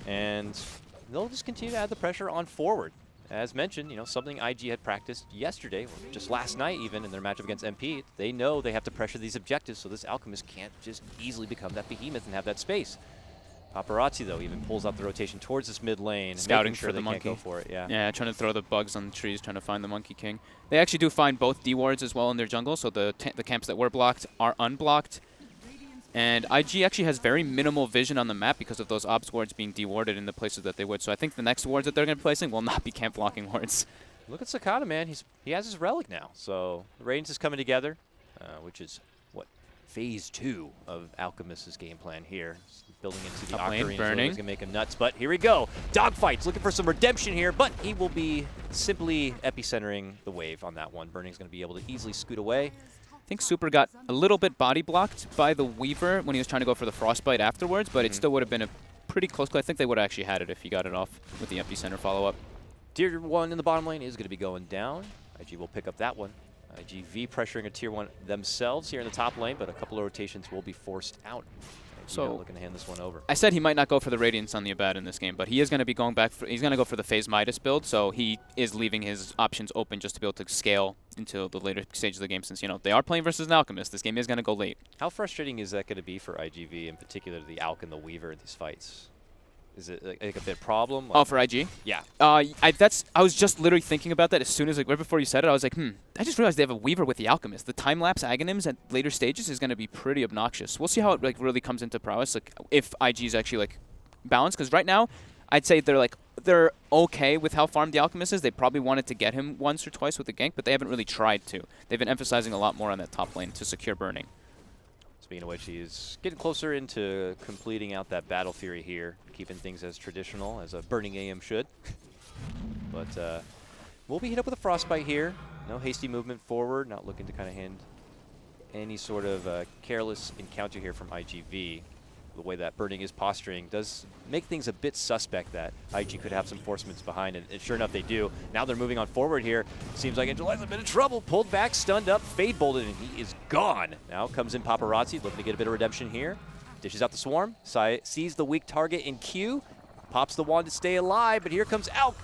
And they'll just continue to add the pressure on forward. As mentioned, you know, something IG had practiced yesterday, or just last night even, in their matchup against MP. They know they have to pressure these objectives, so this Alchemist can't just easily become that behemoth and have that space. Paparazzi, though, even pulls out the rotation towards this mid lane. Scouting sure for the monkey. Can't go for it, yeah. Yeah, trying to throw the bugs on the trees, trying to find the Monkey King. They actually do find both D-wards as well in their jungle, so the camps that were blocked are unblocked. And IG actually has very minimal vision on the map because of those Ops wards being dewarded in the places that they would. So I think the next wards that they're going to be placing will not be camp blocking wards. Look at Sakata, man. He has his relic now. So the Radiance is coming together, which is, what, phase 2 of Alchemist's game plan here. Building into the Ocarine, so he's going to make him nuts. But here we go. Dogfights looking for some redemption here, but he will be simply epicentering the wave on that one. Burning's going to be able to easily scoot away. I think Super got a little bit body blocked by the Weaver when he was trying to go for the Frostbite afterwards, but it still would have been a pretty close call. I think they would have actually had it if he got it off with the epicenter follow-up. Tier 1 in the bottom lane is going to be going down. IG will pick up that one. IGV pressuring a Tier 1 themselves here in the top lane, but a couple of rotations will be forced out. So looking to hand this one over. I said he might not go for the Radiance on the Abad in this game, but he is going to be going back for, he's going to go for the Phase Midas build, so he is leaving his options open just to be able to scale into the later stages of the game, since, you know, they are playing versus an Alchemist. This game is going to go late. How frustrating is that going to be for IGV, in particular the Alch and the Weaver in these fights? Is it like a bit problem? Like, oh, for IG? Yeah. I was just literally thinking about that as soon as, like, right before you said it. I was like, I just realized they have a Weaver with the Alchemist. The time-lapse Aghanims at later stages is going to be pretty obnoxious. We'll see how it, like, really comes into prowess, like, if IG is actually, like, balanced. Because right now, I'd say they're okay with how farmed the Alchemist is. They probably wanted to get him once or twice with the gank, but they haven't really tried to. They've been emphasizing a lot more on that top lane to secure Burning. Speaking of which, he's getting closer into completing out that Battle Fury here, keeping things as traditional as a Burning AM should. But we'll be hit up with a Frostbite here. No hasty movement forward, not looking to kind of hand any sort of careless encounter here from IGV. The way that Burning is posturing does make things a bit suspect that IG could have some forcements behind, and sure enough they do. Now they're moving on forward here. Seems like Angelai's a bit of trouble. Pulled back, stunned up, fade bolted, and he is gone. Now comes in Paparazzi, looking to get a bit of redemption here. Dishes out the Swarm, sees the weak target in Q, pops the wand to stay alive, but here comes Alch.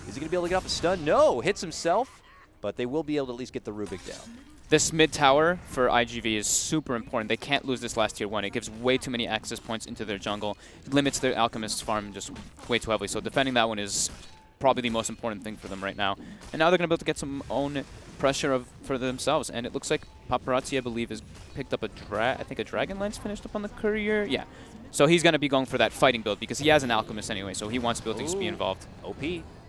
Is he going to be able to get off a stun? No, hits himself, but they will be able to at least get the Rubik down. This mid tower for IGV is super important. They can't lose this last tier 1. It gives way too many access points into their jungle. It limits their Alchemist's farm just way too heavily. So defending that one is probably the most important thing for them right now. And now they're going to be able to get some own pressure for themselves. And it looks like Paparazzi, I believe, has picked up I think a Dragon Lance finished up on the Courier. Yeah. So he's going to be going for that fighting build because he has an Alchemist anyway. So he wants to be able to just be involved. OP.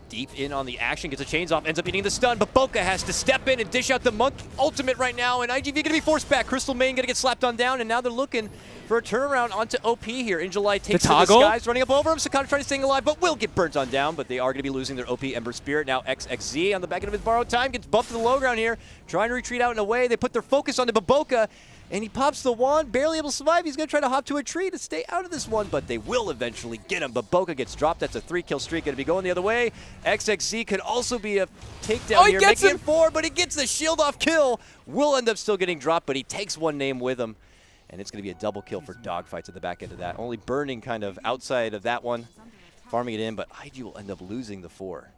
Deep in on the action, gets a chains off, ends up eating the stun, but Baboka has to step in and dish out the Monk ultimate right now, and IGV gonna be forced back. Crystal Main gonna get slapped on down, and now they're looking for a turnaround onto OP here. Angelai takes to the skies, running up over him. Sakata trying to stay alive, but will get burnt on down, but they are gonna be losing their OP Ember Spirit. Now XXZ on the back end of his borrowed time, gets bumped to the low ground here, trying to retreat out and away. They put their focus on the Baboka, and he pops the wand, barely able to survive. He's going to try to hop to a tree to stay out of this one, but they will eventually get him. Baboka gets dropped. That's a 3-kill streak. Going to be going the other way. XXZ could also be a takedown here, making it 4, but he gets the shield off kill. Will end up still getting dropped, but he takes one name with him, and it's going to be a double kill for Dogfights at the back end of that. Only Burning kind of outside of that one, farming it in, but IG will end up losing the 4.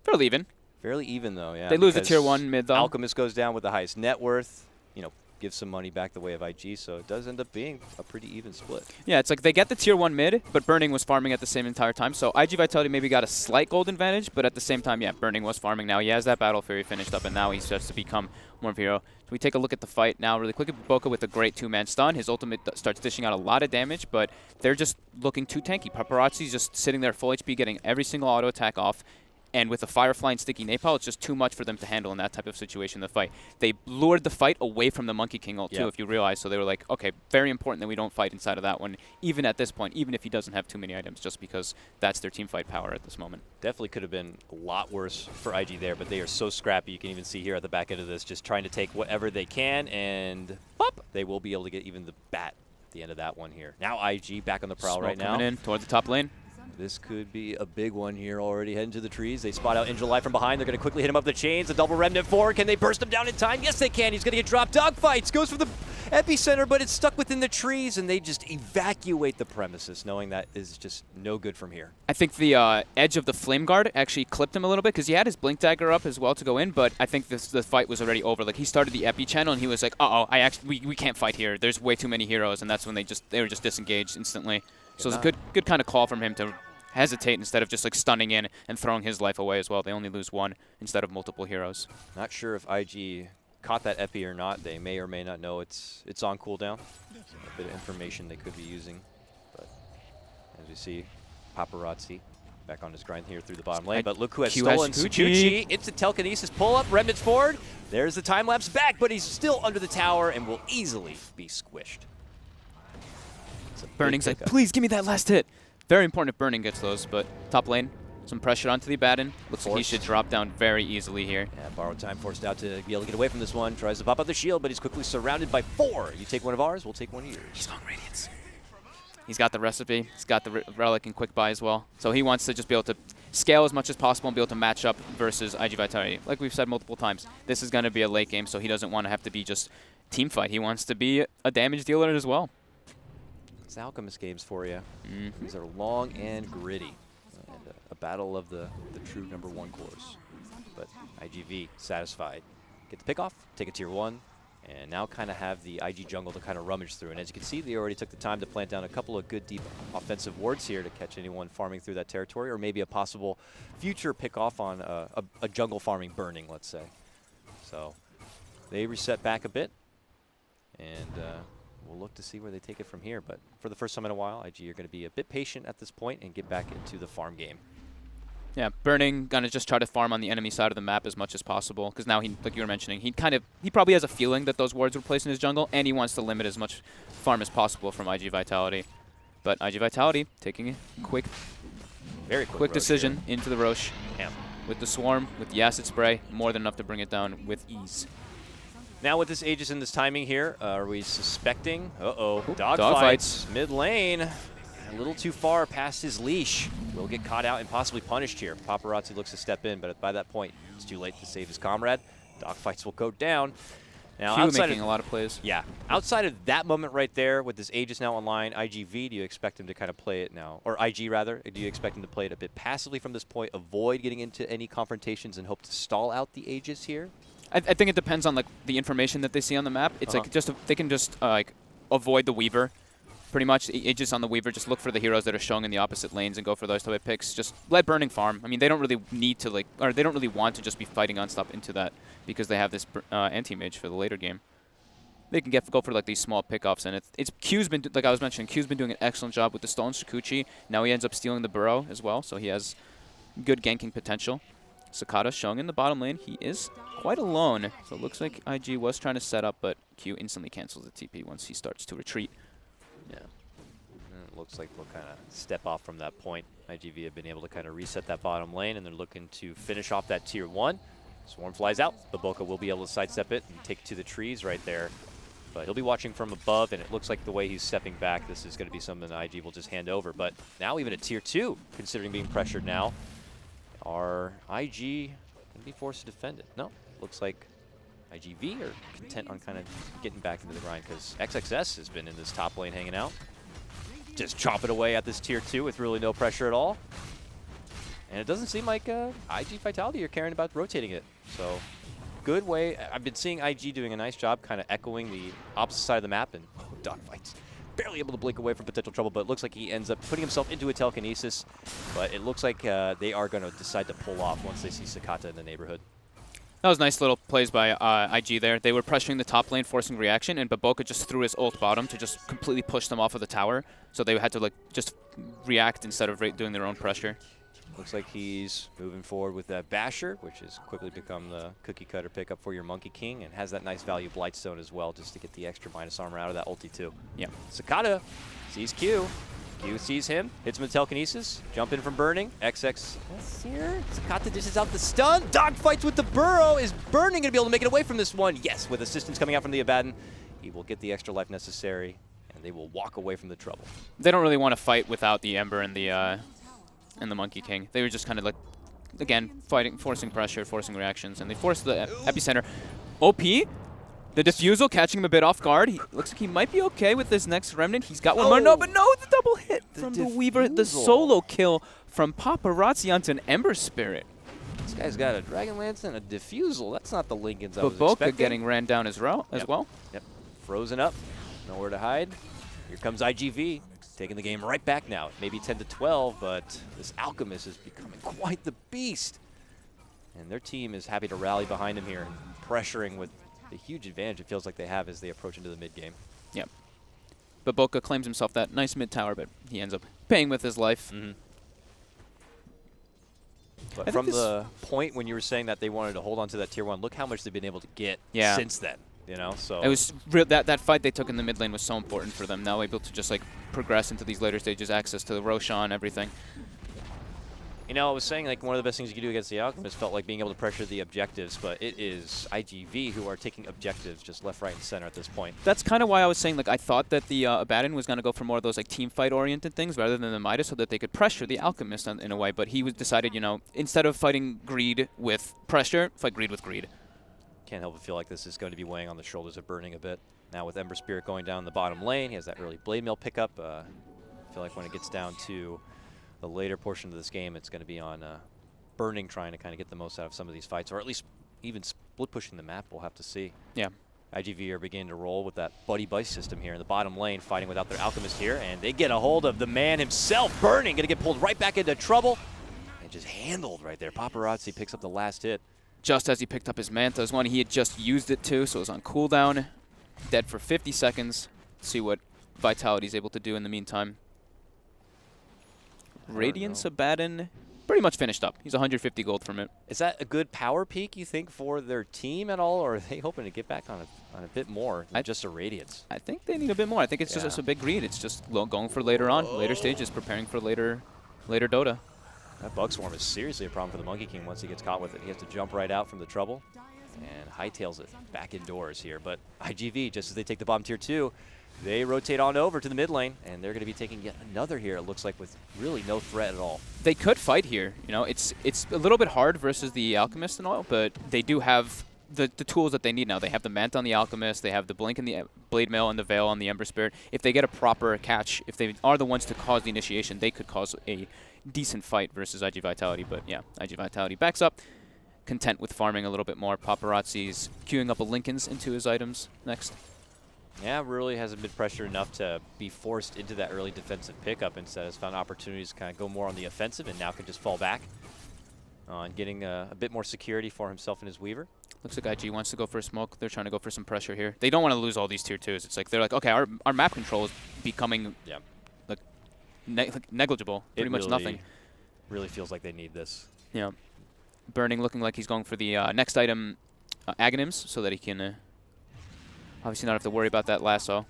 Fairly even. Fairly even, though, yeah. They lose the tier 1 mid, though. Alchemist goes down with the highest net worth. You know, give some money back the way of IG, so it does end up being a pretty even split. Yeah, it's like they get the tier 1 mid, but Burning was farming at the same entire time. So IG Vitality maybe got a slight gold advantage, but at the same time, yeah, Burning was farming. Now he has that Battle Fury finished up, and now he starts to become more of a hero. So we take a look at the fight now really quickly. Boca with a great 2-man stun. His ultimate starts dishing out a lot of damage, but they're just looking too tanky. Paparazzi's just sitting there full HP, getting every single auto attack off. And with the Firefly and Sticky Napalm, it's just too much for them to handle in that type of situation in the fight. They lured the fight away from the Monkey King ult, too, if you realize. So they were like, okay, very important that we don't fight inside of that one, even at this point, even if he doesn't have too many items, just because that's their team fight power at this moment. Definitely could have been a lot worse for IG there, but they are so scrappy. You can even see here at the back end of this, just trying to take whatever they can, and pop, they will be able to get even the bat at the end of that one here. Now IG back on the prowl right now. Coming in toward the top lane. This could be a big one here already heading to the trees. They spot out Angel Life from behind. They're going to quickly hit him up the chains. A double Remnant 4. Can they burst him down in time? Yes, they can. He's going to get dropped. Dogfights goes for the epicenter, but it's stuck within the trees, and they just evacuate the premises, knowing that is just no good from here. I think the edge of the Flame Guard actually clipped him a little bit because he had his Blink Dagger up as well to go in, but I think the fight was already over. Like, he started the Epi channel, and he was like, uh-oh, we can't fight here. There's way too many heroes, and that's when they were just disengaged instantly. So it was a good kind of call from him to hesitate instead of just like stunning in and throwing his life away as well. They only lose one instead of multiple heroes. Not sure if IG caught that Epi or not. They may or may not know it's on cooldown. A bit of information they could be using. But as we see, Paparazzi back on his grind here through the bottom lane. But look who has stolen Sakuchi. It's a telekinesis pull-up. Remnants forward. There's the time-lapse back, but he's still under the tower and will easily be squished. Burning's like, please give me that last hit. Very important if Burning gets those, but top lane, some pressure onto the Abaddon. Looks like he should drop down very easily here. Yeah, borrowed time, forced out to be able to get away from this one. Tries to pop out the shield, but he's quickly surrounded by 4. You take one of ours, we'll take one of yours. He's on Radiance. He's got the recipe. He's got the Relic and Quick Buy as well. So he wants to just be able to scale as much as possible and be able to match up versus IG Vitality. Like we've said multiple times, this is going to be a late game, so he doesn't want to have to be just team fight. He wants to be a damage dealer as well. It's Alchemist games for you. These are long and gritty. And a battle of the true #1 cores. But IGV satisfied. Get the pick off, take a tier 1, and now kind of have the IG jungle to kind of rummage through. And as you can see, they already took the time to plant down a couple of good deep offensive wards here to catch anyone farming through that territory, or maybe a possible future pick off on a jungle farming Burning, let's say. So they reset back a bit, and we'll look to see where they take it from here. But for the first time in a while, IG are going to be a bit patient at this point and get back into the farm game. Yeah, Burning going to just try to farm on the enemy side of the map as much as possible, because now, like you were mentioning, he probably has a feeling that those wards were placed in his jungle, and he wants to limit as much farm as possible from IG Vitality. But IG Vitality taking a very quick decision into the Roche. With the Swarm, with the Acid Spray, more than enough to bring it down with ease. Now with this Aegis in this timing here, are we suspecting? Dogfights mid lane. A little too far past his leash. Will get caught out and possibly punished here. Paparazzi looks to step in, but by that point, it's too late to save his comrade. Dogfights will go down. Now, outside making a lot of plays. Yeah. Outside of that moment right there, with this Aegis now online, IGV, do you expect him to kind of play it now? Or IG, rather. Do you expect him to play it a bit passively from this point, avoid getting into any confrontations, and hope to stall out the Aegis here? I think it depends on like the information that they see on the map. It's like they can just like avoid the Weaver. Pretty much, Aegis on the Weaver, just look for the heroes that are showing in the opposite lanes and go for those type of picks. Just let Burning farm. I mean, they don't really need to or they don't really want to just be fighting non-stop into that because they have this anti-mage for the later game. They can go for like these small pickoffs, and it's Q's been, like I was mentioning, Q's been doing an excellent job with the stolen Sakuchi. Now he ends up stealing the Burrow as well, so he has good ganking potential. Sakata showing in the bottom lane. He is quite alone, so it looks like IG was trying to set up, but Q instantly cancels the TP once he starts to retreat. Yeah. And it looks like they'll kind of step off from that point. IGV have been able to kind of reset that bottom lane, and they're looking to finish off that tier 1. Swarm flies out. Baboka will be able to sidestep it and take it to the trees right there. But he'll be watching from above, and it looks like the way he's stepping back, this is going to be something that IG will just hand over. But now even at tier 2, considering being pressured now, are IG going to be forced to defend it? No. Looks like IGV are content on kind of getting back into the grind, because XXS has been in this top lane hanging out. Just chop it away at this tier 2 with really no pressure at all. And it doesn't seem like IG Vitality are caring about rotating it. So good way. I've been seeing IG doing a nice job kind of echoing the opposite side of the map, and Dogfights barely able to blink away from potential trouble, but it looks like he ends up putting himself into a telekinesis. But it looks like they are going to decide to pull off once they see Sakata in the neighborhood. That was nice little plays by IG there. They were pressuring the top lane, forcing reaction, and Baboka just threw his ult bottom to just completely push them off of the tower. So they had to like just react instead of doing their own pressure. Looks like he's moving forward with that Basher, which has quickly become the cookie cutter pickup for your Monkey King, and has that nice value Blightstone as well, just to get the extra minus armor out of that ulti too. Yeah. Sakata sees Q. Q sees him, hits him with telekinesis, jump in from burning. XX here. Sakata dishes out the stun. Dogfights with the burrow. Is Burning going to be able to make it away from this one? Yes, with assistance coming out from the Abaddon. He will get the extra life necessary, and they will walk away from the trouble. They don't really want to fight without the Ember and the Monkey King. They were just kind of like, again, fighting, forcing pressure, forcing reactions, and they forced the epicenter. OP, the defusal catching him a bit off guard. He looks like he might be okay with this next Remnant. He's got one more. No, but no, the double hit from the Weaver. The solo kill from Paparazzi onto an Ember Spirit. This guy's got a Dragon Lance and a defusal. That's not the Lincolns I was expecting. Baboka getting ran down as well. Yep. Frozen up. Nowhere to hide. Here comes IGV. Taking the game right back now. Maybe 10 to 12, but this Alchemist is becoming quite the beast. And their team is happy to rally behind him here, pressuring with the huge advantage it feels like they have as they approach into the mid game. Yep. Baboka claims himself that nice mid tower, but he ends up paying with his life. Mm-hmm. But from the point when you were saying that they wanted to hold on to that tier 1, look how much they've been able to get since then. You know, so it was that fight they took in the mid lane was so important for them. Now able to just like progress into these later stages, access to the Roshan, everything. You know, I was saying like one of the best things you could do against the Alchemist felt like being able to pressure the objectives, but it is IGV who are taking objectives just left, right, and center at this point. That's kind of why I was saying like I thought that the Abaddon was going to go for more of those like team fight oriented things rather than the Midas, so that they could pressure the Alchemist in a way. But he was decided, you know, instead of fighting greed with pressure, fight greed with greed. Can't help but feel like this is going to be weighing on the shoulders of Burning a bit. Now with Ember Spirit going down the bottom lane, he has that early Blade Mail pickup. I feel like when it gets down to the later portion of this game, it's going to be on Burning trying to kind of get the most out of some of these fights, or at least even split pushing the map. We'll have to see. Yeah. IGV are beginning to roll with that Buddy Bice system here in the bottom lane, fighting without their Alchemist here, and they get a hold of the man himself. Burning going to get pulled right back into trouble, and just handled right there. Paparazzi picks up the last hit. Just as he picked up his Manta as one, he had just used it too, so it was on cooldown. Dead for 50 seconds. Let's see what Vitality's able to do in the meantime. Radiance Abaddon pretty much finished up. He's 150 gold from it. Is that a good power peak, you think, for their team at all, or are they hoping to get back on a bit more than just a Radiance? I think they need a bit more. I think it's just a big greed. It's just going for later on, later stages, preparing for later Dota. That Bug Swarm is seriously a problem for the Monkey King once he gets caught with it. He has to jump right out from the trouble and hightails it back indoors here. But IGV, just as they take the bottom tier 2, they rotate on over to the mid lane, and they're going to be taking yet another here, it looks like, with really no threat at all. They could fight here. You know, it's a little bit hard versus the Alchemist and all, but they do have the tools that they need now. They have the Manta on the Alchemist, they have the Blink and the Blade Mail and the Veil on the Ember Spirit. If they get a proper catch, if they are the ones to cause the initiation, they could cause a decent fight versus IG Vitality. But yeah, IG Vitality backs up, content with farming a little bit more. Paparazzi's queuing up a Lincoln's into his items next. Yeah, really hasn't been pressured enough to be forced into that early defensive pickup. Instead has found opportunities to kind of go more on the offensive, and now can just fall back on getting a bit more security for himself and his Weaver. Looks like IG wants to go for a smoke. They're trying to go for some pressure here. They don't want to lose all these tier 2s. It's like they're like, okay, our map control is becoming like negligible, pretty much nothing. Really feels like they need this. Yeah. Burning looking like he's going for the next item, Aghanims, so that he can obviously not have to worry about that lasso.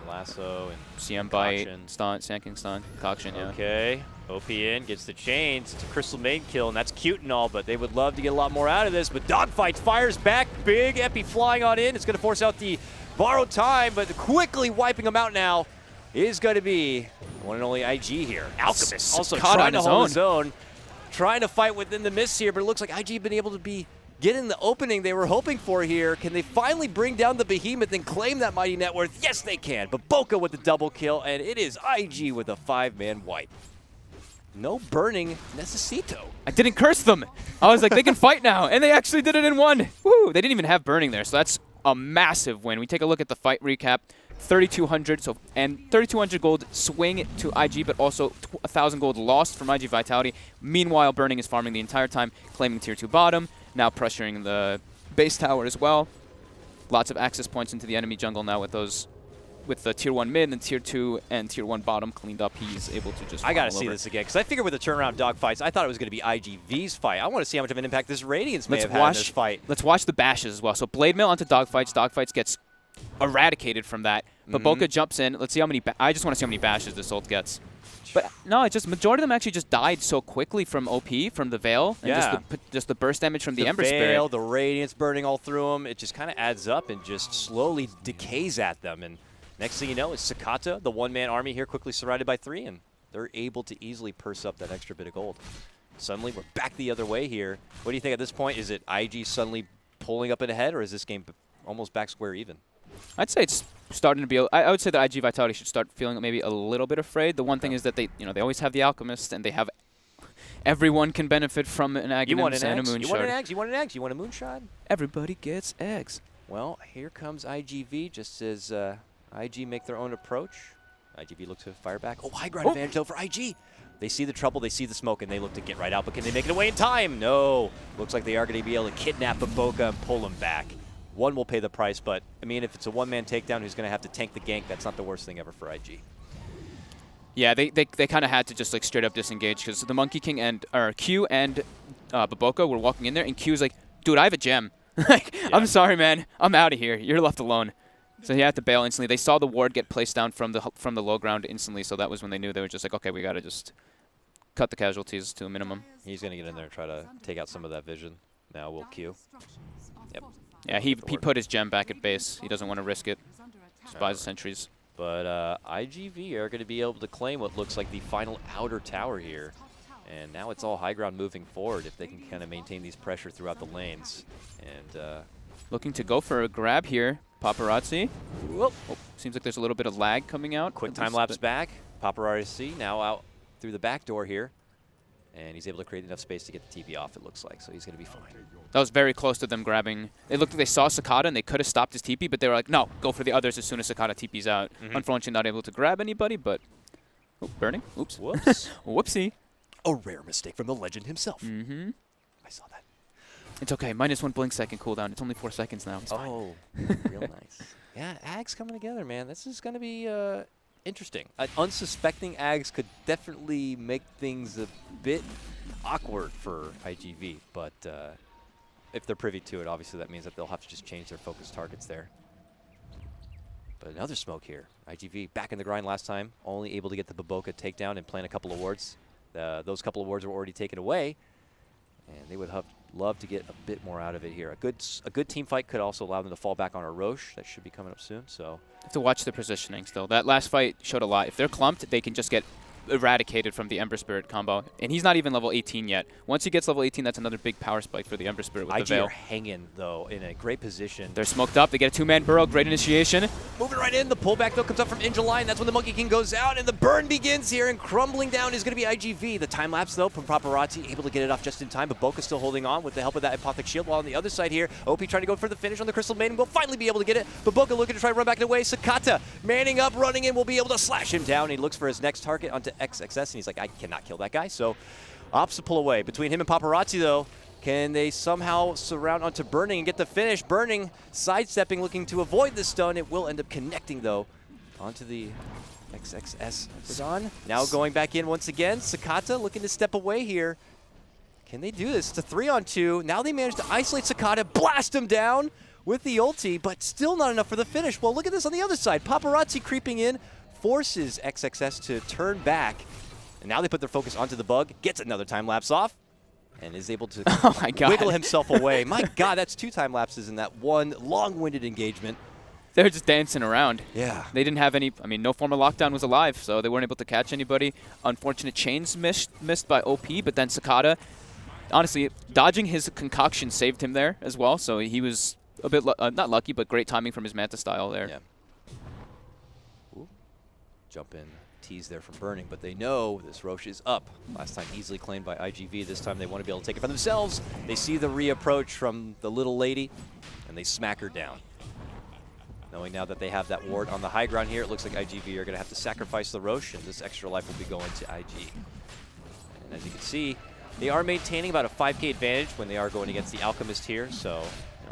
Lasso and CM bite, stun, Sand King stun, concoction, yeah. Okay, OP in, gets the chains. It's a Crystal Maid kill, and that's cute and all, but they would love to get a lot more out of this. But Dogfight fires back, big Epi flying on in. It's going to force out the borrowed time, but quickly wiping them out now is going to be one and only IG here. Alchemist also trying to hold his own, trying to fight within the mist here, but it looks like IG been able to be getting the opening they were hoping for here. Can they finally bring down the behemoth and claim that mighty net worth? Yes, they can. But Baboka with the double kill, and it is IG with a 5-man wipe. No burning necesito. I didn't curse them. I was like, they can fight now, and they actually did it in one. Woo! They didn't even have burning there, so that's a massive win. We take a look at the fight recap. 3,200, and 3,200 gold swing to IG, but also 1,000 gold lost from IG Vitality. Meanwhile, Burning is farming the entire time, claiming tier 2 bottom, now pressuring the base tower as well. Lots of access points into the enemy jungle now with those, with the tier 1 mid and tier 2 and tier 1 bottom cleaned up. He's able to just. I gotta see this again because I figured with the turnaround dogfights, I thought it was going to be IGV's fight. I want to see how much of an impact this Radiance may have had in this fight. Let's watch the bashes as well. So Blade Mail onto dogfights. Dogfights gets eradicated from that. But Boca jumps in. Let's see how many. I just want to see how many bashes this ult gets. But no, it's just majority of them actually just died so quickly from OP, from the Veil, and just the burst damage from the Ember Veil, Spirit. the Radiance burning all through them. It just kind of adds up and just slowly decays at them. And next thing you know, it's Sakata, the one-man army here, quickly surrounded by 3, and they're able to easily purse up that extra bit of gold. Suddenly, we're back the other way here. What do you think at this point? Is it IG suddenly pulling up in ahead, or is this game almost back square even? I'd say it's starting to be. I would say that IG Vitality should start feeling maybe a little bit afraid. The one thing is that they always have the Alchemist, and they have everyone can benefit from an Aghanim's and a Moonshard. You want an eggs? You want an eggs? You want a Moonshard? Everybody gets eggs. Well, here comes IGV just as IG make their own approach. IGV looks to fire back. Oh, high ground advantage though for IG. They see the trouble, they see the smoke, and they look to get right out. But can they make it away in time? No. Looks like they are going to be able to kidnap Boca and pull him back. One will pay the price, but, I mean, if it's a one-man takedown who's going to have to tank the gank, that's not the worst thing ever for IG. Yeah, they kind of had to just, like, straight up disengage because the Monkey King and, or Q and Baboka were walking in there, and Q's like, dude, I have a gem. Like, I'm sorry, man. I'm out of here. You're left alone. So he had to bail instantly. They saw the ward get placed down from the low ground instantly, so that was when they knew they were just like, okay, we got to just cut the casualties to a minimum. He's going to get in there and try to take out some of that vision. Now we'll Q. Yep. Yeah, he put his gem back at base. He doesn't want to risk it. Just buys the sentries. But IGV are going to be able to claim what looks like the final outer tower here. And now it's all high ground moving forward if they can kind of maintain these pressure throughout the lanes. And looking to go for a grab here. Paparazzi. Whoop. Oh, seems like there's a little bit of lag coming out. Quick time lapse back. Paparazzi now out through the back door here. And he's able to create enough space to get the TP off, it looks like. So he's going to be fine. That was very close to them grabbing. It looked like they saw Sakata and they could have stopped his TP, but they were like, no, go for the others as soon as Sakata TP's out. Unfortunately, not able to grab anybody, but... Oh, burning. Oops. Whoops. Whoopsie. A rare mistake from the legend himself. I saw that. It's okay. -1 blink second cooldown. It's only 4 seconds now. It's fine. Real nice. Yeah, Ags coming together, man. This is going to be interesting. Unsuspecting Ags could definitely make things a bit awkward for IGV, but if they're privy to it, obviously that means that they'll have to just change their focus targets there. But another smoke here. IGV back in the grind last time, only able to get the Baboka takedown and plant a couple of wards. Those couple of wards were already taken away, and they would love to get a bit more out of it here. A good team fight could also allow them to fall back on a Roche. That should be coming up soon. So have to watch the positioning still. That last fight showed a lot. If they're clumped, they can just get eradicated from the Ember Spirit combo. And he's not even level 18 yet. Once he gets level 18, that's another big power spike for the Ember Spirit with the Veil. IG are hanging, though, in a great position. They're smoked up. They get a 2-man burrow. Great initiation. Moving right in. The pullback, though, comes up from Injuly, and that's when the Monkey King goes out, and the burn begins here, and crumbling down is going to be IGV. The time lapse, though, from Paparazzi, able to get it off just in time, but Boca's still holding on with the help of that Apothic Shield, while on the other side here, OP trying to go for the finish on the Crystal Maiden, will finally be able to get it, but Boca looking to try to run back away. Sakata manning up, running in, will be able to slash him down. He looks for his next target onto XXS, and he's like, I cannot kill that guy, so opts to pull away. Between him and Paparazzi, though, can they somehow surround onto Burning and get the finish? Burning sidestepping, looking to avoid the stun. It will end up connecting, though, onto the XXS stun. Now going back in once again. Sakata looking to step away here. Can they do this? It's a 3-on-2. Now they manage to isolate Sakata, blast him down with the ulti, but still not enough for the finish. Well, look at this on the other side. Paparazzi creeping in, forces XXS to turn back. And now they put their focus onto the bug, gets another time lapse off, and is able to wiggle himself away. My God, that's 2 time lapses in that one long-winded engagement. They were just dancing around. Yeah. They didn't have any, I mean, no form of lockdown was alive, so they weren't able to catch anybody. Unfortunate chains missed by OP, but then Sakata, honestly, dodging his concoction saved him there as well, so he was a bit, not lucky, but great timing from his Manta style there. Yeah. Ooh. Jump in. tease there from Burning, but they know this Roche is up. Last time easily claimed by IGV. This time they want to be able to take it for themselves. They see the reapproach from the little lady, and they smack her down. Knowing now that they have that ward on the high ground here, it looks like IGV are going to have to sacrifice the Roche, and this extra life will be going to IG. And as you can see, they are maintaining about a 5k advantage when they are going against the Alchemist here, so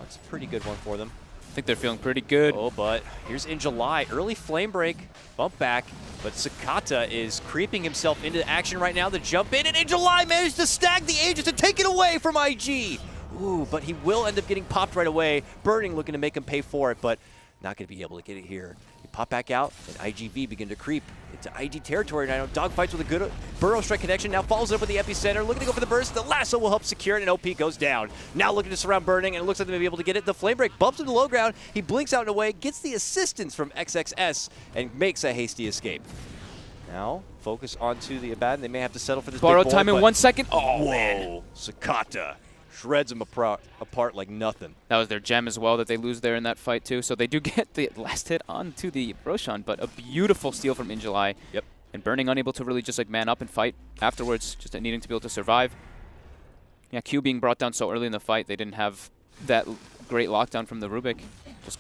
it's a pretty good one for them. I think they're feeling pretty good. Oh, but here's In July. Early flame break, bump back, but Sakata is creeping himself into action right now to jump in, and In July managed to stag the Aegis to take it away from IG. Ooh, but he will end up getting popped right away. Burning looking to make him pay for it, but not going to be able to get it here. You pop back out, and IGV begin to creep into IG territory. Now dogfights with a good burrow strike connection. Now follows it up with the epicenter, looking to go for the burst. The lasso will help secure it, and OP goes down. Now looking to surround Burning, and it looks like they may be able to get it. The flame break bumps into low ground. He blinks out and away, gets the assistance from XXS, and makes a hasty escape. Now focus onto the Abaddon. They may have to settle for this Borrow big time in 1 second. Oh, man. Sakata shreds him apart like nothing. That was their gem as well that they lose there in that fight too. So they do get the last hit onto the Roshan, but a beautiful steal from In July. Yep. And Burning unable to really just like man up and fight afterwards, just needing to be able to survive. Yeah, Q being brought down so early in the fight, they didn't have that great lockdown from the Rubik.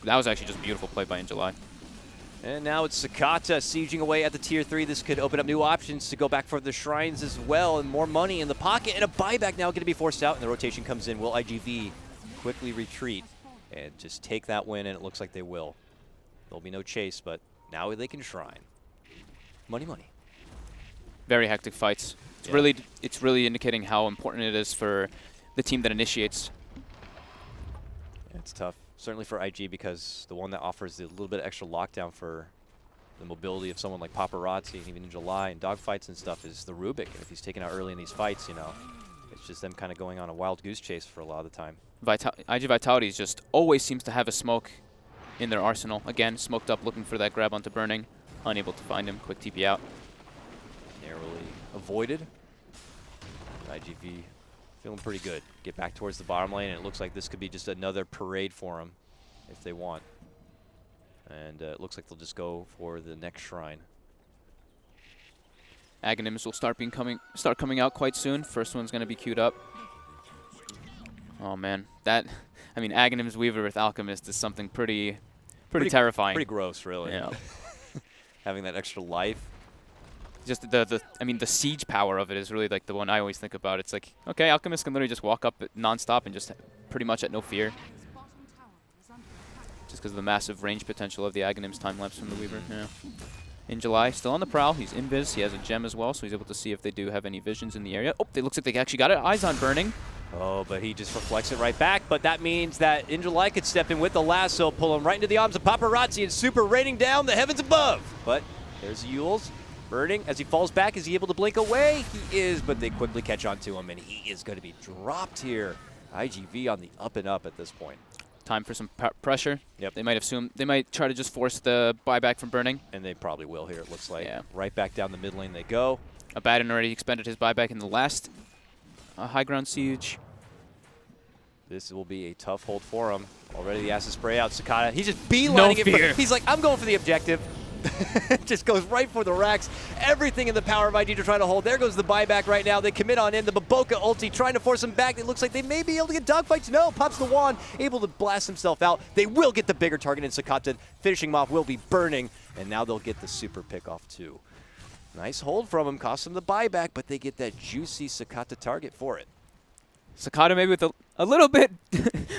That was actually just a beautiful play by In July. And now it's Sakata sieging away at the tier 3. This could open up new options to go back for the shrines as well, and more money in the pocket, and a buyback now going to be forced out, and the rotation comes in. Will IGV quickly retreat and just take that win? And it looks like they will. There'll be no chase, but now they can shrine. Money, money. Very hectic fights. It's really indicating how important it is for the team that initiates. Yeah, it's tough. Certainly for IG, because the one that offers a little bit of extra lockdown for the mobility of someone like Paparazzi, and even In July and dogfights and stuff, is the Rubik. And if he's taken out early in these fights, it's just them kind of going on a wild goose chase for a lot of the time. IG Vitality just always seems to have a smoke in their arsenal. Again, smoked up, looking for that grab onto Burning. Unable to find him. Quick TP out. Narrowly avoided. IGV feeling pretty good. Get back towards the bottom lane, and it looks like this could be just another parade for them if they want. And it looks like they'll just go for the next shrine. Aghanims will start coming out quite soon. First one's going to be queued up. Oh man, Aghanims Weaver with Alchemist is something pretty terrifying. Pretty gross, really. Yeah. Having that extra life. Just the siege power of it is really like the one I always think about. It's like, okay, Alchemist can literally just walk up nonstop and just pretty much at no fear. Just because of the massive range potential of the Aghanims time lapse from the Weaver. Yeah. In July, still on the prowl. He's invis. He has a gem as well, so he's able to see if they do have any visions in the area. Oh, it looks like they actually got it. Eyes on Burning. Oh, but he just reflects it right back. But that means that In July could step in with the lasso, pull him right into the arms of Paparazzi, and super raining down the heavens above. But there's Yules. Burning, as he falls back, is he able to blink away? He is, but they quickly catch on to him, and he is going to be dropped here. IGV on the up and up at this point. Time for some pressure. Yep. They might try to just force the buyback from Burning. And they probably will here, it looks like. Yeah. Right back down the mid lane they go. Abaddon already expended his buyback in the last high ground siege. This will be a tough hold for him. Already the acid spray out. Sakata, he's just beelining it. He's like, I'm going for the objective. Just goes right for the racks. Everything in the power of IG to try to hold. There goes the buyback right now. They commit on in. The Baboka ulti trying to force him back. It looks like they may be able to get dogfights. No, pops the wand, able to blast himself out. They will get the bigger target in Sakata. Finishing him off will be Burning, and now they'll get the super pick off too. Nice hold from him. Costs them the buyback, but they get that juicy Sakata target for it. Sakata maybe with a little bit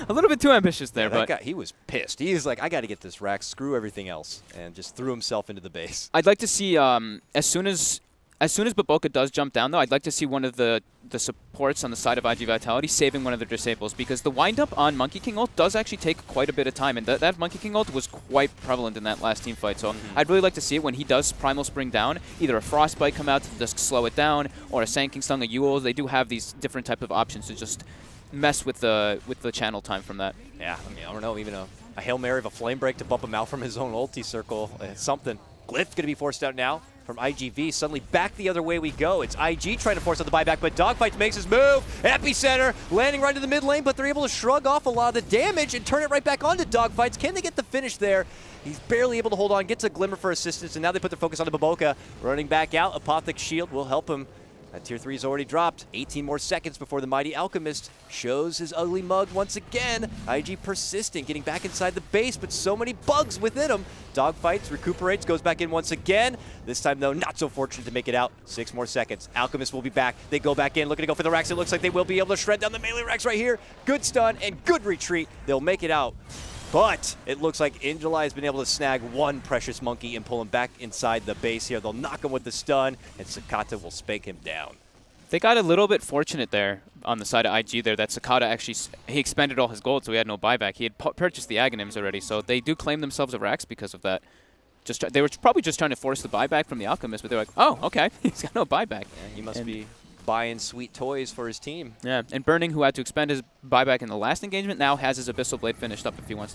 a little bit too ambitious there, Yeah, but that guy, he was pissed. He was like, I got to get this rack, screw everything else, and just threw himself into the base. I'd like to see as soon as Baboka does jump down, though, I'd like to see one of the supports on the side of IG Vitality saving one of their disables, because the wind-up on Monkey King ult does actually take quite a bit of time, and that Monkey King ult was quite prevalent in that last team fight. So I'd really like to see it when he does Primal Spring down, either a Frostbite come out to just slow it down, or a Sand King Stung, a Yule. They do have these different type of options to just mess with the channel time from that. Yeah, I mean, I don't know, even a Hail Mary of a Flame Break to bump him out from his own ulti circle. Something. Glyph going to be forced out now. from IGV. Suddenly back the other way we go. It's IG trying to force out the buyback, but Dogfights makes his move. Epicenter landing right into the mid lane, but they're able to shrug off a lot of the damage and turn it right back onto Dogfights. Can they get the finish there? He's barely able to hold on, gets a glimmer for assistance, and now they put their focus on the Baboka. Running back out, Apothic Shield will help him. That tier 3 is already dropped. 18 more seconds before the Mighty Alchemist shows his ugly mug once again. IG persistent, getting back inside the base, but so many bugs within him. Dogfights, recuperates, goes back in once again. This time, though, not so fortunate to make it out. 6 more seconds. Alchemist will be back. They go back in, looking to go for the racks. It looks like they will be able to shred down the melee racks right here. Good stun and good retreat. They'll make it out. But it looks like Injali has been able to snag one Precious Monkey and pull him back inside the base here. They'll knock him with the stun, and Sakata will spank him down. They got a little bit fortunate there on the side of IG there that Sakata actually, he expended all his gold, so he had no buyback. He had purchased the Aghanims already, so they do claim themselves a Rax because of that. They were probably just trying to force the buyback from the Alchemist, but they're like, oh, okay, he's got no buyback. Yeah, he must be buying sweet toys for his team. Yeah, and Burning, who had to expend his buyback in the last engagement, now has his Abyssal Blade finished up if he wants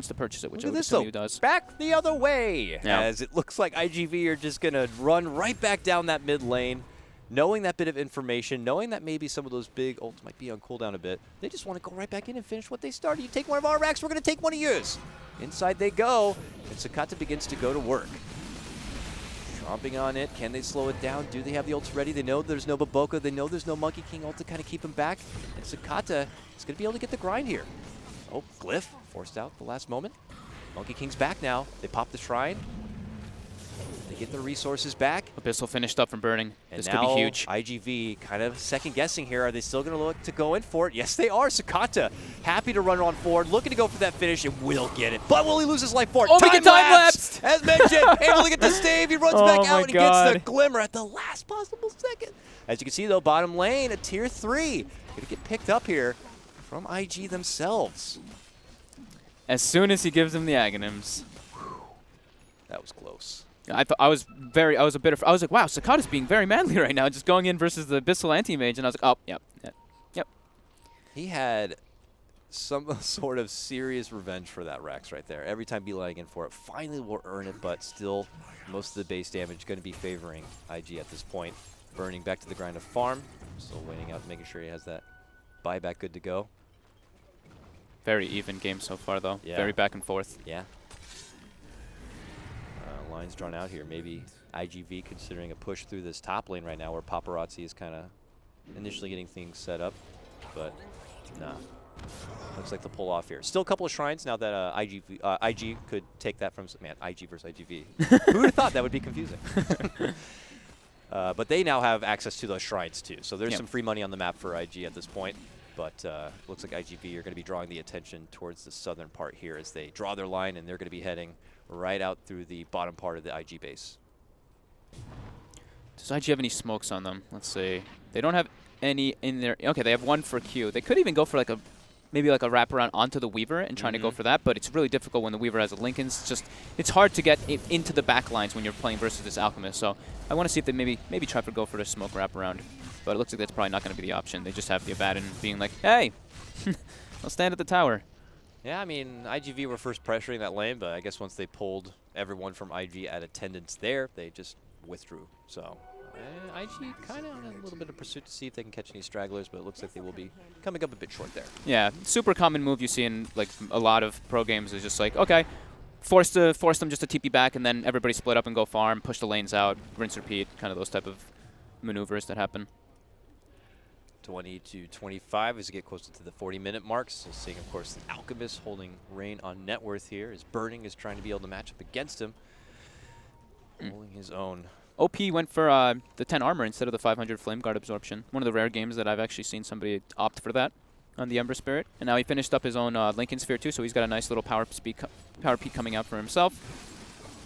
to purchase it, which I would assume he does. Back the other way, yeah. As it looks like IGV are just going to run right back down that mid lane. Knowing that bit of information, knowing that maybe some of those big ults might be on cooldown a bit, they just want to go right back in and finish what they started. You take one of our racks, we're going to take one of yours. Inside they go, and Sakata begins to go to work. Chomping on it. Can they slow it down? Do they have the ults ready? They know there's no Baboka. They know there's no Monkey King ult to kind of keep him back. And Sakata is going to be able to get the grind here. Oh, Glyph forced out the last moment. Monkey King's back now. They pop the Shrine. They get their resources back. Abyssal finished up from Burning. And this now could be huge. IGV kind of second guessing here. Are they still going to look to go in for it? Yes, they are. Sakata happy to run on forward, looking to go for that finish, and will get it. But will he lose his life for it? Oh, time lapse! As mentioned, able to get the stave. He runs back out and he gets the glimmer at the last possible second. As you can see, though, bottom lane, a tier 3. Going to get picked up here from IG themselves. As soon as he gives him the Aghanims. That was close. I was like, wow, Sakata's being very manly right now, just going in versus the Abyssal Anti-Mage, and I was like, oh, yep. He had some sort of serious revenge for that Rax right there. Every time Beeline in for it, finally will earn it, but still most of the base damage going to be favoring IG at this point. Burning back to the grind of farm, still waiting out, making sure he has that buyback good to go. Very even game so far, though. Yeah. Very back and forth. Yeah. Lines drawn out here. Maybe IGV considering a push through this top lane right now where Paparazzi is kind of initially getting things set up, but nah. Looks like the pull off here. Still a couple of shrines now that IG could take that from, man, IG versus IGV. Who would have thought that would be confusing? But they now have access to those shrines too, so there's some free money on the map for IG at this point. But looks like IGV are going to be drawing the attention towards the southern part here as they draw their line, and they're going to be heading right out through the bottom part of the IG base. Does IG have any smokes on them? Let's see. They don't have any in there. Okay, they have one for Q. They could even go for maybe like a wraparound onto the Weaver and trying to go for that, but it's really difficult when the Weaver has a Linken's. It's hard to get into the back lines when you're playing versus this Alchemist. So I want to see if they maybe try to go for a smoke wraparound. But it looks like that's probably not going to be the option. They just have the Abaddon being like, hey, I'll stand at the tower. Yeah, I mean, IGV were first pressuring that lane, but I guess once they pulled everyone from IG at attendance there, they just withdrew. So IG kind of on a little bit of pursuit to see if they can catch any stragglers, but it looks like they will be coming up a bit short there. Yeah, super common move you see in like a lot of pro games is just like, okay, force them just to TP back, and then everybody split up and go farm, push the lanes out, rinse, repeat, kind of those type of maneuvers that happen. 20 to 25 as we get closer to the 40-minute mark. So seeing, of course, the Alchemist holding reign on net worth here as Burning is trying to be able to match up against him. Holding his own. OP went for the 10 armor instead of the 500 Flame Guard absorption. One of the rare games that I've actually seen somebody opt for that on the Ember Spirit. And now he finished up his own Linken Sphere too, so he's got a nice little power peak coming out for himself.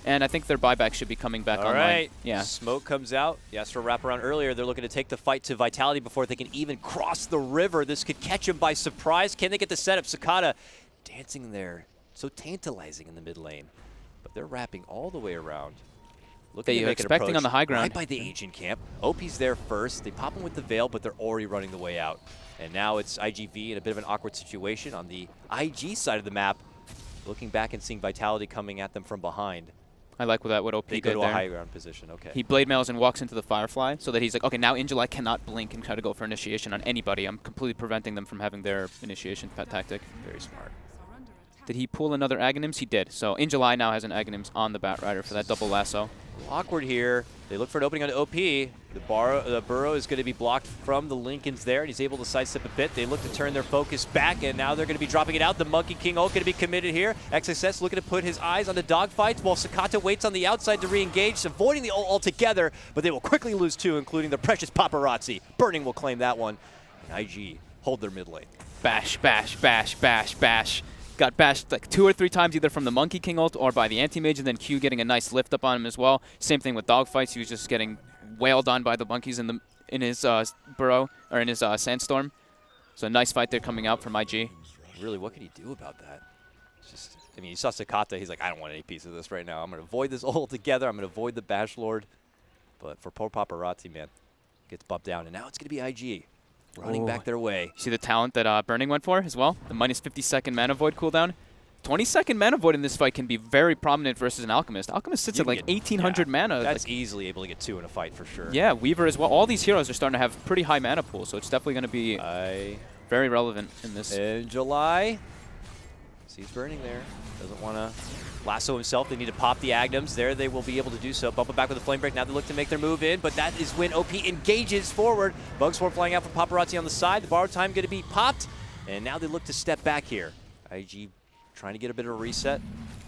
And I think their buyback should be coming back online. All right. Yeah. Smoke comes out. Yes, for a wraparound earlier. They're looking to take the fight to Vitality before they can even cross the river. This could catch them by surprise. Can they get the setup? Sakata dancing there. So tantalizing in the mid lane. But they're wrapping all the way around. They are expecting on the high ground. Right by the Agent camp. OP's there first. They pop him with the Veil, but they're already running the way out. And now it's IGV in a bit of an awkward situation on the IG side of the map. Looking back and seeing Vitality coming at them from behind. I like what OP They did go to there. a high ground position. Okay. He blade mails and walks into the Firefly so that he's like, okay, now Injuly cannot blink and try to go for initiation on anybody. I'm completely preventing them from having their initiation tactic. Very smart. Did he pull another Aghanims? He did. So Injuly now has an Aghanims on the Batrider for that double lasso. Awkward here. They look for an opening on OP. The burrow is going to be blocked from the Lincolns there, and he's able to sidestep a bit. They look to turn their focus back, and now they're going to be dropping it out. The Monkey King ult going to be committed here. XXS looking to put his eyes on the dogfights while Sakata waits on the outside to re-engage, avoiding the ult altogether, but they will quickly lose two, including the precious Paparazzi. Burning will claim that one. And IG hold their mid lane. Bash, bash, bash, bash, bash. Got bashed like 2 or 3 times either from the Monkey King ult or by the Anti-Mage, and then Q getting a nice lift up on him as well. Same thing with dogfights. He was just getting wailed on by the monkeys in his burrow, or in his sandstorm. So a nice fight there coming out from IG. Really, what can he do about that? It's just, I mean, you saw Sakata. He's like, I don't want any piece of this right now. I'm going to avoid this altogether. I'm going to avoid the Bash Lord. But for poor Paparazzi, man, gets bumped down. And now it's going to be IG running back their way. See the talent that Burning went for as well? The minus 50-second mana void cooldown. 20-second mana void in this fight can be very prominent versus an Alchemist. Alchemist sits at like 1,800 mana. That's like, easily able to get 2 in a fight for sure. Yeah, Weaver as well. All these heroes are starting to have pretty high mana pool, so it's definitely going to be very relevant in this. In July, sees Burning there. Doesn't want to lasso himself. They need to pop the Aghanims. There they will be able to do so. Bump it back with a Flame Break. Now they look to make their move in, but that is when OP engages forward. Bug Swarm flying out from Paparazzi on the side. The borrowed time going to be popped, and now they look to step back here. IG trying to get a bit of a reset.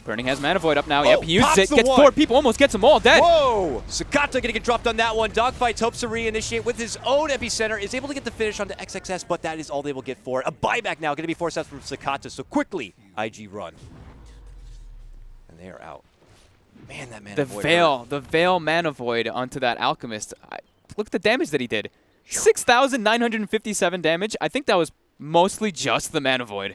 Burning has mana void up now. Oh, Yep, he uses it. Gets one. 4 people, almost gets them all dead. Whoa! Sakata going to get dropped on that one. Dogfights hopes to reinitiate with his own epicenter. Is able to get the finish onto XXS, but that is all they will get for it. A buyback now going to be forced out from Sakata, so quickly IG run. And they are out. Man, that mana void hurt. The Veil mana void onto that Alchemist. Look at the damage that he did. 6,957 damage. I think that was mostly just the mana void.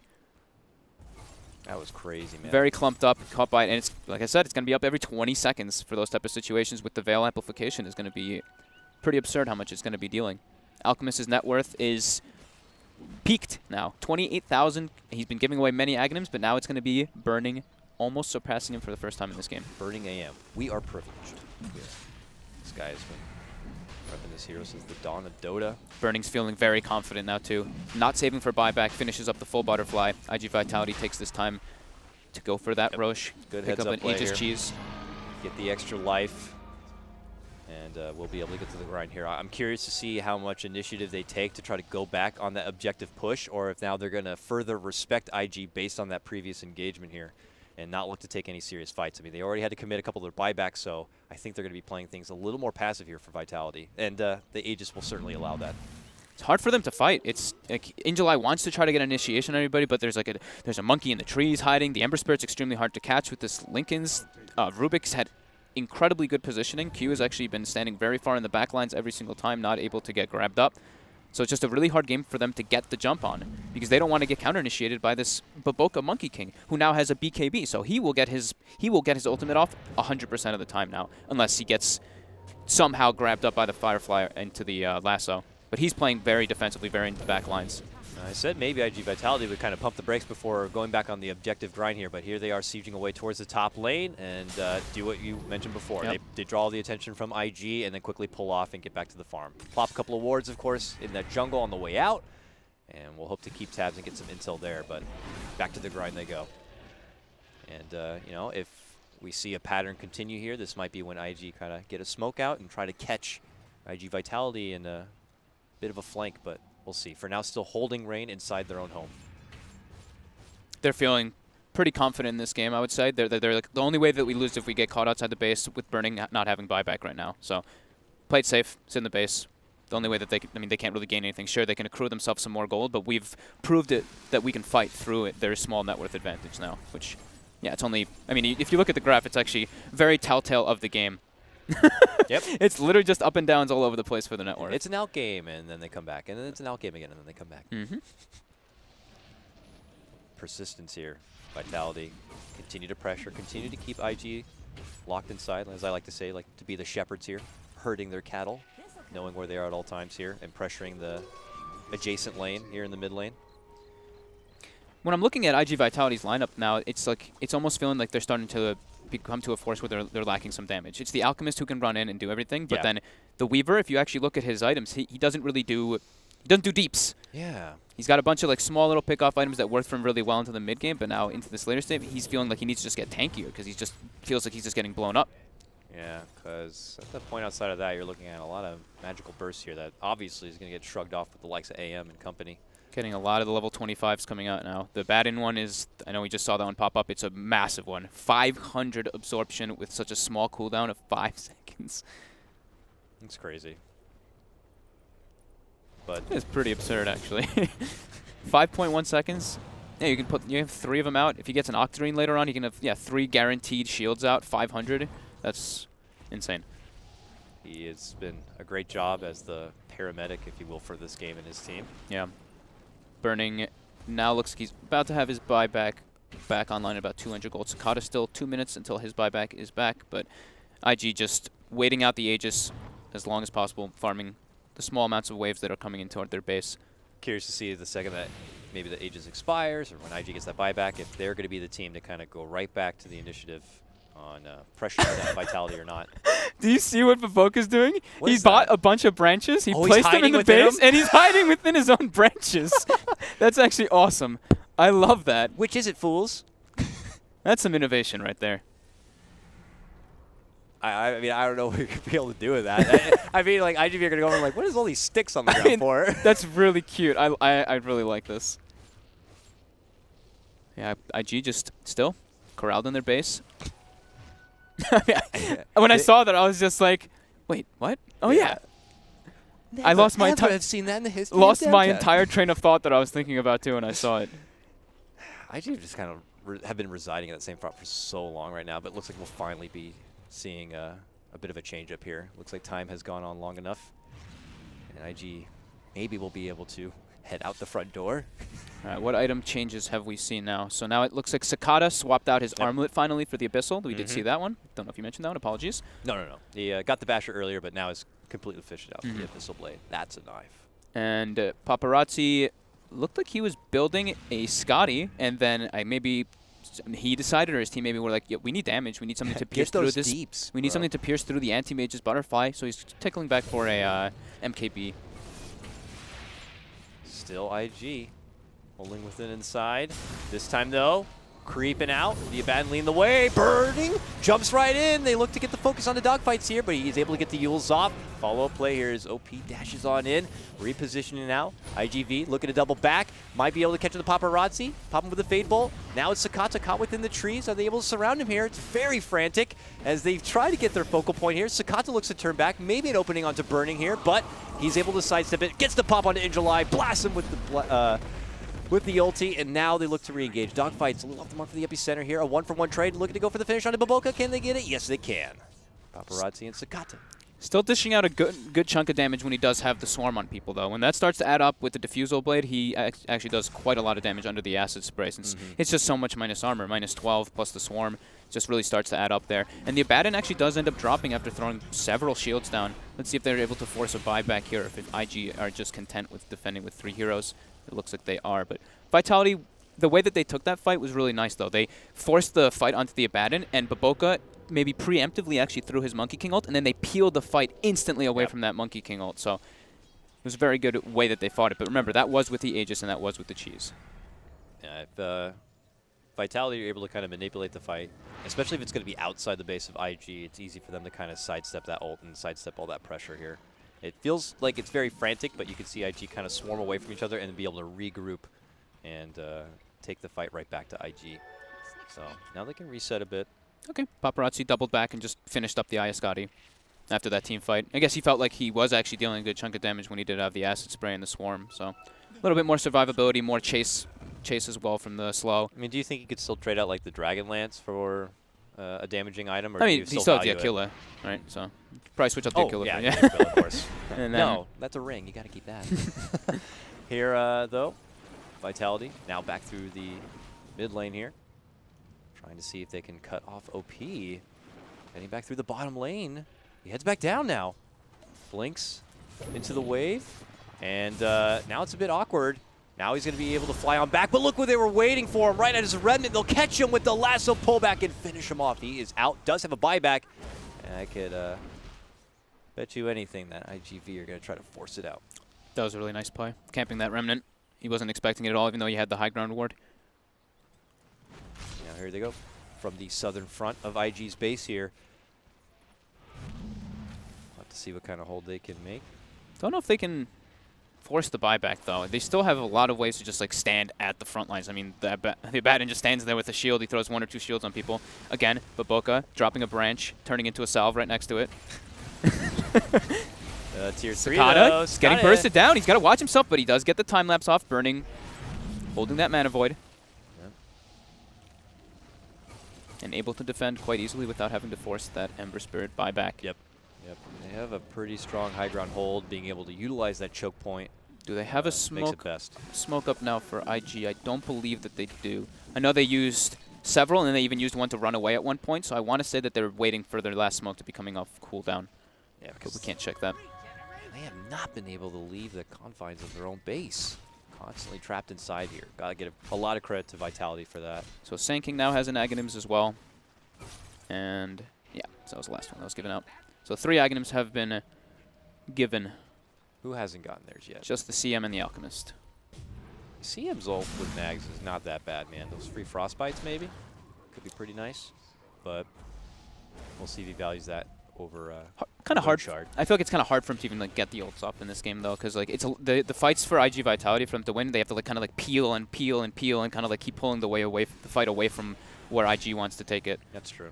That was crazy, man. Very clumped up, caught by it, and it's like I said, it's going to be up every 20 seconds for those type of situations. With the Veil amplification, is going to be pretty absurd how much it's going to be dealing. Alchemist's net worth is peaked now, 28,000. He's been giving away many Aghanims, but now it's going to be Burning, almost surpassing him for the first time in this game. Burning AM. We are privileged. This guy has been repping this hero since the dawn of Dota. Burning's feeling very confident now too. Not saving for buyback, finishes up the full butterfly. IG Vitality takes this time to go for that Roche. Good pick heads up up an play Aegis here. cheese. Get the extra life. And we'll be able to get to the grind here. I'm curious to see how much initiative they take to try to go back on that objective push, or if now they're going to further respect IG based on that previous engagement here and not look to take any serious fights. I mean, they already had to commit a couple of their buybacks, so I think they're going to be playing things a little more passive here for Vitality. And the Aegis will certainly allow that. It's hard for them to fight. It's like Injuly wants to try to get initiation on everybody, but there's a monkey in the trees hiding. The Ember Spirit's extremely hard to catch with this Lincoln's. Rubik's had incredibly good positioning. Q has actually been standing very far in the back lines every single time, not able to get grabbed up. So it's just a really hard game for them to get the jump on, because they don't want to get counter-initiated by this Baboka Monkey King, who now has a BKB. So he will get his ultimate off 100% of the time now, unless he gets somehow grabbed up by the Firefly into the lasso. But he's playing very defensively, very into the back lines. I said maybe IG Vitality would kind of pump the brakes before going back on the objective grind here, but here they are sieging away towards the top lane and do what you mentioned before. Yep. They draw the attention from IG and then quickly pull off and get back to the farm. Plop a couple of wards, of course, in that jungle on the way out, and we'll hope to keep tabs and get some intel there, but back to the grind they go. And, you know, if we see a pattern continue here, this might be when IG kind of get a smoke out and try to catch IG Vitality in a bit of a flank, but we'll see. For now, still holding Reign inside their own home. They're feeling pretty confident in this game, I would say. They're like, the only way that we lose is if we get caught outside the base, with Burning not having buyback right now. So play it safe, sit in the base. The only way that they can, I mean, they can't really gain anything. Sure, they can accrue themselves some more gold, but we've proved it that we can fight through it. Their small net worth advantage now, which, yeah, it's only, I mean, if you look at the graph, it's actually very telltale of the game. Yep. It's literally just up and downs all over the place for the net worth. It's an out game, and then they come back. And then it's an out game again, and then they come back. Mm-hmm. Persistence here. Vitality. Continue to pressure. Continue to keep IG locked inside, as I like to say, like to be the shepherds here, herding their cattle, knowing where they are at all times here, and pressuring the adjacent lane here in the mid lane. When I'm looking at IG Vitality's lineup now, it's like, it's almost feeling like they're starting to become to a force where they're lacking some damage. It's the Alchemist who can run in and do everything, but then the Weaver, if you actually look at his items, he doesn't really do deeps. Yeah. He's got a bunch of like small little pick-off items that work for him really well into the mid-game, but now into this later state, he's feeling like he needs to just get tankier because he just feels like he's just getting blown up. Yeah, because at the point outside of that, you're looking at a lot of magical bursts here that obviously is going to get shrugged off with the likes of AM and company. Getting a lot of the level 25s coming out now. The Baden one is, I know we just saw that one pop up, it's a massive one. 500 absorption with such a small cooldown of 5 seconds. It's crazy. But it's pretty absurd, actually. 5.1 seconds. Yeah, you have 3 of them out. If he gets an Octarine later on, you can have 3 guaranteed shields out, 500. That's insane. He has been a great job as the paramedic, if you will, for this game and his team. Yeah. Burning now looks like he's about to have his buyback back online at about 200 gold. Sakata still 2 minutes until his buyback is back, but IG just waiting out the Aegis as long as possible, farming the small amounts of waves that are coming in toward their base. Curious to see the second that maybe the Aegis expires or when IG gets that buyback, if they're going to be the team to kind of go right back to the initiative on pressure that Vitality or not. Do you see what Baboka's doing? He bought a bunch of branches, he placed them in the base, and he's hiding within his own branches. That's actually awesome. I love that. Which is it, fools? That's some innovation right there. I mean, I don't know what you're going to be able to do with that. I mean, like, IGV are going to go over like, what is all these sticks on the ground for? That's really cute. I really like this. Yeah, IG just still corralled in their base. When I saw that, I was just like, "Wait, what? Oh yeah." I lost my I've seen that in the history. Lost my entire train of thought that I was thinking about too when I saw it. IG just kind of have been residing in that same spot for so long right now, but it looks like we'll finally be seeing a bit of a change up here. Looks like time has gone on long enough, and IG maybe will be able to head out the front door. All right, what item changes have we seen now? So now it looks like Sakata swapped out his armlet finally for the Abyssal. We did see that one. Don't know if you mentioned that one. Apologies. No. He got the Basher earlier, but now is completely fished out for the Abyssal Blade. That's a knife. And Paparazzi looked like he was building a Scotty, and then maybe he decided, or his team maybe were like, yeah, we need damage. We need something to pierce through this. Deeps, we need something to pierce through the anti-mage's butterfly. So he's tickling back for a MKB. Still IG. Holding within inside. This time, though, creeping out. The Abaddon leading the way. Burning. Jumps right in. They look to get the focus on the dogfights here, but he's able to get the Yules off. Follow-up play here as OP dashes on in. Repositioning now. IGV looking to double back. Might be able to catch the Paparazzi. Pop him with a Fade Bolt. Now it's Sakata caught within the trees. Are they able to surround him here? It's very frantic as they try to get their focal point here. Sakata looks to turn back. Maybe an opening onto Burning here, but he's able to sidestep it. Gets the pop onto Injuly. Blasts him with the ulti, and now they look to re-engage. Dogfights a little off the mark for the epicenter here. A 1-for-1 trade, looking to go for the finish onto Baboka. Can they get it? Yes, they can. Paparazzi and Sakata. Still dishing out a good chunk of damage when he does have the Swarm on people, though. When that starts to add up with the Diffusal Blade, he actually does quite a lot of damage under the Acid Spray. Since it's just so much minus armor, minus 12 plus the Swarm. Just really starts to add up there. And the Abaddon actually does end up dropping after throwing several shields down. Let's see if they're able to force a buyback here, if IG are just content with defending with 3 heroes. It looks like they are, but Vitality, the way that they took that fight was really nice, though. They forced the fight onto the Abaddon, and Baboka maybe preemptively actually threw his Monkey King ult, and then they peeled the fight instantly away from that Monkey King ult. So it was a very good way that they fought it. But remember, that was with the Aegis, and that was with the cheese. Yeah, if Vitality are able to kind of manipulate the fight, especially if it's going to be outside the base of IG, it's easy for them to kind of sidestep that ult and sidestep all that pressure here. It feels like it's very frantic, but you can see IG kind of swarm away from each other and be able to regroup and take the fight right back to IG. So now they can reset a bit. Okay, Paparazzi doubled back and just finished up the Ayascati after that team fight. I guess he felt like he was actually dealing a good chunk of damage when he did have the Acid Spray and the Swarm. So a little bit more survivability, more chase as well from the slow. I mean, do you think you could still trade out like the Dragon Lance for a damaging item? Or I mean, do you he still has value the Aquila, right? So probably switch out the Aquila. Yeah, yeah. Aquila, of course. And No, that's a ring. You got to keep that. Here, though, Vitality now back through the mid lane here. Trying to see if they can cut off OP. Heading back through the bottom lane. He heads back down now. Blinks into the wave. And now it's a bit awkward. Now he's going to be able to fly on back, but look what they were waiting for him right at his remnant. They'll catch him with the lasso pullback and finish him off. He is out, does have a buyback. And I could bet you anything that IGV are going to try to force it out. That was a really nice play. Camping that remnant. He wasn't expecting it at all, even though he had the high ground ward. Now here they go from the southern front of IG's base here. We'll have to see what kind of hold they can make. Don't know if they can force the buyback, though. They still have a lot of ways to just like stand at the front lines. I mean, the Abaddon just stands there with a shield. He throws 1 or 2 shields on people. Again, Baboka dropping a branch, turning into a salve right next to it. Tier 3 Sakata getting bursted down. He's got to watch himself, but he does get the time lapse off. Burning, holding that mana void. Yep. And able to defend quite easily without having to force that Ember Spirit buyback. Yep. Yep. They have a pretty strong high ground hold, being able to utilize that choke point. Do they have a smoke up now for IG? I don't believe that they do. I know they used several, and they even used one to run away at one point, so I want to say that they're waiting for their last smoke to be coming off cooldown. Yeah, but we can't check that. They have not been able to leave the confines of their own base. Constantly trapped inside here. Got to get a lot of credit to Vitality for that. So Sand King now has an Aghanims as well. And yeah, so that was the last one that was given out. So 3 Aghanims have been given. Who hasn't gotten theirs yet? Just the CM and the Alchemist. CM's ult with Nags is not that bad, man. Those free Frostbites maybe could be pretty nice, but we'll see if he values that over kind of hard. Shard. I feel like it's kind of hard for him to even like get the ults off in this game though, because like it's the fights for IG Vitality for him to win, they have to like kind of like peel and peel and peel and kind of like keep pulling the fight away from where IG wants to take it. That's true.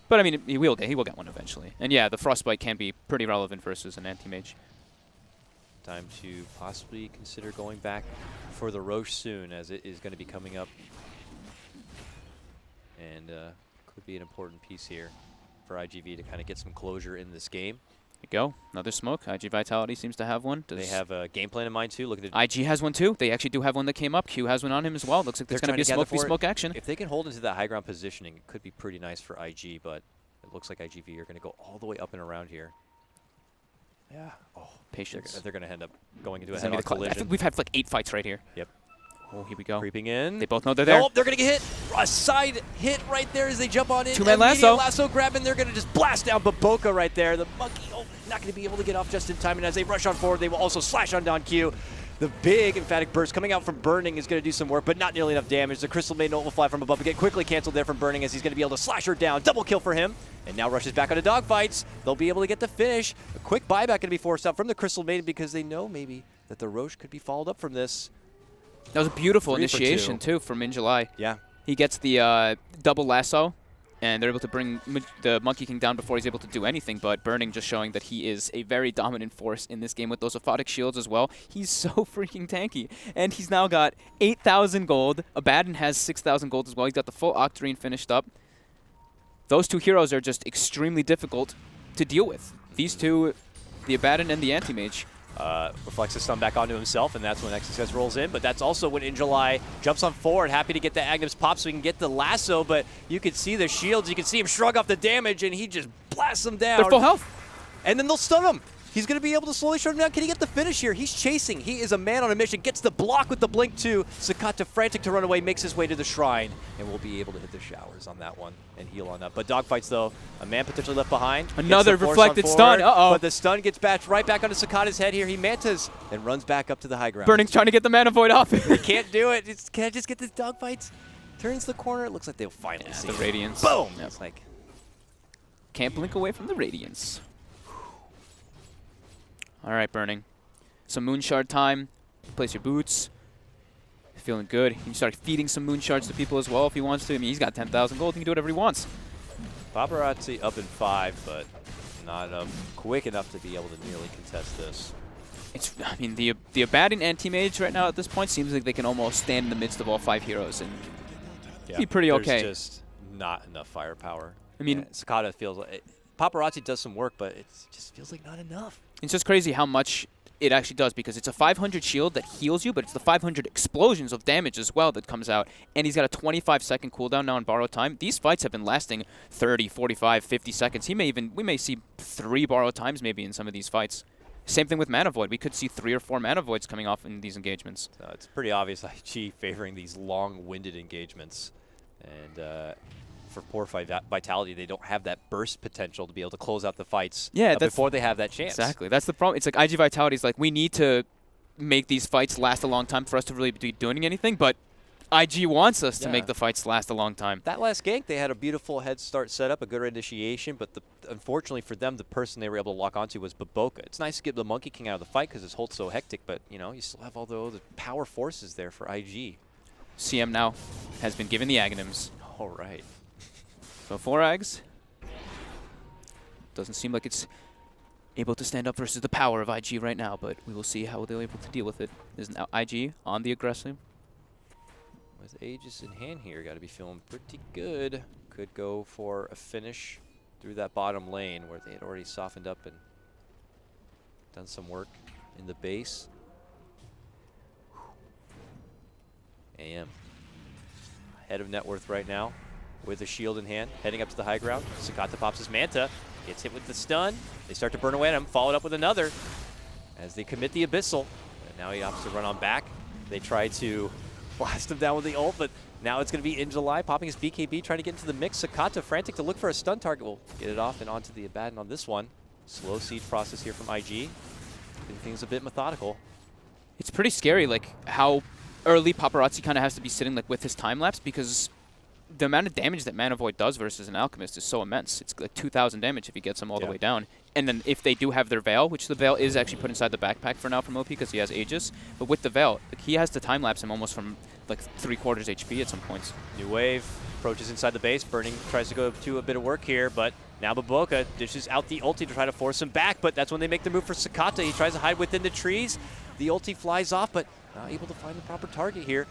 But I mean, he will get one eventually. And yeah, the Frostbite can be pretty relevant versus an anti-mage. Time to possibly consider going back for the Roche soon, as it is going to be coming up, and could be an important piece here for IGV to kind of get some closure in this game. There you go. Another smoke. IG Vitality seems to have one. They have a game plan in mind too. Looking to IG has one too. They actually do have one that came up. Q has one on him as well. Looks like there's going to be a smoke-v-smoke action. If they can hold into that high ground positioning, it could be pretty nice for IG, but it looks like IGV are going to go all the way up and around here. Yeah. Oh, patience. They're going to end up going into a head-on collision. I think we've had like 8 fights right here. Yep. Oh, here we go. Creeping in. They both know they're there. Oh, they're going to get hit. A side hit right there as they jump on in. 2-man lasso. Lasso grabbing. They're going to just blast down Baboka right there. The monkey, not going to be able to get off just in time. And as they rush on forward, they will also slash on down Q. The big emphatic burst coming out from Burning is going to do some work, but not nearly enough damage. The Crystal Maiden ult will fly from above and get quickly canceled there from Burning, as he's going to be able to slash her down. Double kill for him. And now rushes back onto dogfights. They'll be able to get the finish. A quick buyback going to be forced out from the Crystal Maiden, because they know maybe that the Roche could be followed up from this. That was a beautiful initiation, too, from In July. Yeah. He gets the double lasso, and they're able to bring the Monkey King down before he's able to do anything, but Burning just showing that he is a very dominant force in this game with those aphotic shields as well. He's so freaking tanky. And he's now got 8,000 gold. Abaddon has 6,000 gold as well. He's got the full Octarine finished up. Those 2 heroes are just extremely difficult to deal with. These 2, the Abaddon and the Anti-Mage. Reflects the stun back onto himself, and that's when XSS rolls in. But that's also when In July jumps on forward, happy to get the Aghanims pop so he can get the lasso. But you can see the shields, you can see him shrug off the damage, and he just blasts them down. They're full health. And then they'll stun him. He's going to be able to slowly shut him down. Can he get the finish here? He's chasing. He is a man on a mission. Gets the block with the blink too. Sakata frantic to run away, makes his way to the shrine, and will be able to hit the showers on that one and heal on that. But dogfights though, a man potentially left behind. Another reflected stun. But the stun gets batched right back onto Sakata's head here. He mantas and runs back up to the high ground. Burning's trying to get the mana void off. He can't do it. Can I just get this dogfights? Turns the corner. It looks like they'll finally see the Radiance. Boom! Yep. It's like, can't blink away from the Radiance. All right, Burning. Some Moon Shard time. Place your boots. Feeling good. He can start feeding some Moon Shards to people as well if he wants to. I mean, he's got 10,000 gold. He can do whatever he wants. Paparazzi up in 5, but not quick enough to be able to nearly contest this. I mean, the Abaddon Anti-Mage right now at this point seems like they can almost stand in the midst of all 5 heroes and be pretty okay. There's just not enough firepower. I mean, Sakata feels like Paparazzi does some work, but it just feels like not enough. It's just crazy how much it actually does, because it's a 500 shield that heals you, but it's the 500 explosions of damage as well that comes out. And he's got a 25-second cooldown now on borrowed time. These fights have been lasting 30, 45, 50 seconds. We may see 3 borrowed times maybe in some of these fights. Same thing with Mana Void. We could see 3 or 4 Mana Voids coming off in these engagements. So it's pretty obvious IG favoring these long-winded engagements. And for poor Vitality, they don't have that burst potential to be able to close out the fights before they have that chance. Exactly. That's the problem. It's like IG Vitality is like, we need to make these fights last a long time for us to really be doing anything, but IG wants us to make the fights last a long time. That last gank, they had a beautiful head start setup, a good initiation, but unfortunately for them, the person they were able to lock onto was Baboka. It's nice to get the Monkey King out of the fight because his hold's so hectic, but you still have all the power forces there for IG. CM now has been given the Aghanims. All right. So 4 Ags. Doesn't seem like it's able to stand up versus the power of IG right now, but we will see how they're able to deal with it. Is now IG on the aggressive. With Aegis in hand here, got to be feeling pretty good. Could go for a finish through that bottom lane where they had already softened up and done some work in the base. AM head of net worth right now with a shield in hand, heading up to the high ground. Sakata pops his Manta, gets hit with the stun. They start to burn away at him, followed up with another as they commit the Abyssal. And now he opts to run on back. They try to blast him down with the ult, but now it's going to be in July, popping his BKB, trying to get into the mix. Sakata frantic to look for a stun target. Will get it off and onto the Abaddon on this one. Slow siege process here from IG. Keeping things a bit methodical. It's pretty scary, like how early Paparazzi kind of has to be sitting like with his time lapse, because the amount of damage that Mana Void does versus an Alchemist is so immense. It's like 2,000 damage if he gets them all the way down. And then if they do have their Veil, which the Veil is actually put inside the backpack for now from OP because he has Aegis, but with the Veil, like, he has to time lapse him almost from like 3/4 HP at some points. New wave approaches inside the base. Burning tries to go to a bit of work here, but now Baboka dishes out the ulti to try to force him back, but that's when they make the move for Sakata. He tries to hide within the trees. The ulti flies off, but not able to find the proper target here.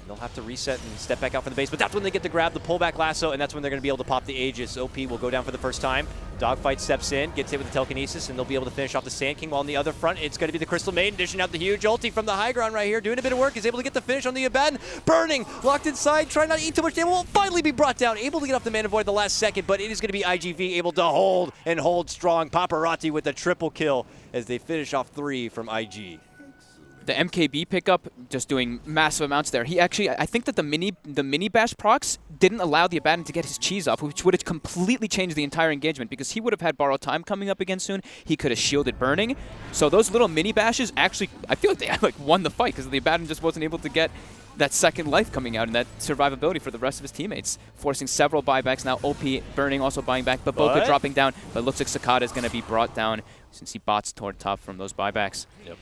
They'll have to reset and step back out from the base, but that's when they get to grab the pullback lasso, and that's when they're going to be able to pop the Aegis. OP will go down for the first time. Dogfight steps in, gets hit with the telekinesis, and they'll be able to finish off the Sand King. While on the other front, it's going to be the Crystal Maiden dishing out the huge ulti from the high ground right here, doing a bit of work. Is able to get the finish on the Abaddon. Burning, locked inside, trying not to eat too much damage. Will finally be brought down, able to get off the Mana Void at the last second, but it is going to be IGV able to hold and hold strong. Paparazzi with a triple kill as they finish off 3 from IG. The MKB pickup, just doing massive amounts there. He actually, I think that the mini bash procs didn't allow the Abaddon to get his cheese off, which would have completely changed the entire engagement because he would have had borrowed time coming up again soon. He could have shielded Burning. So those little mini bashes actually, I feel like they won the fight because the Abaddon just wasn't able to get that second life coming out and that survivability for the rest of his teammates, forcing several buybacks. Now OP, Burning also buying back, but Boca dropping down, but looks like Sakata is going to be brought down since he bots toward top from those buybacks. Yep.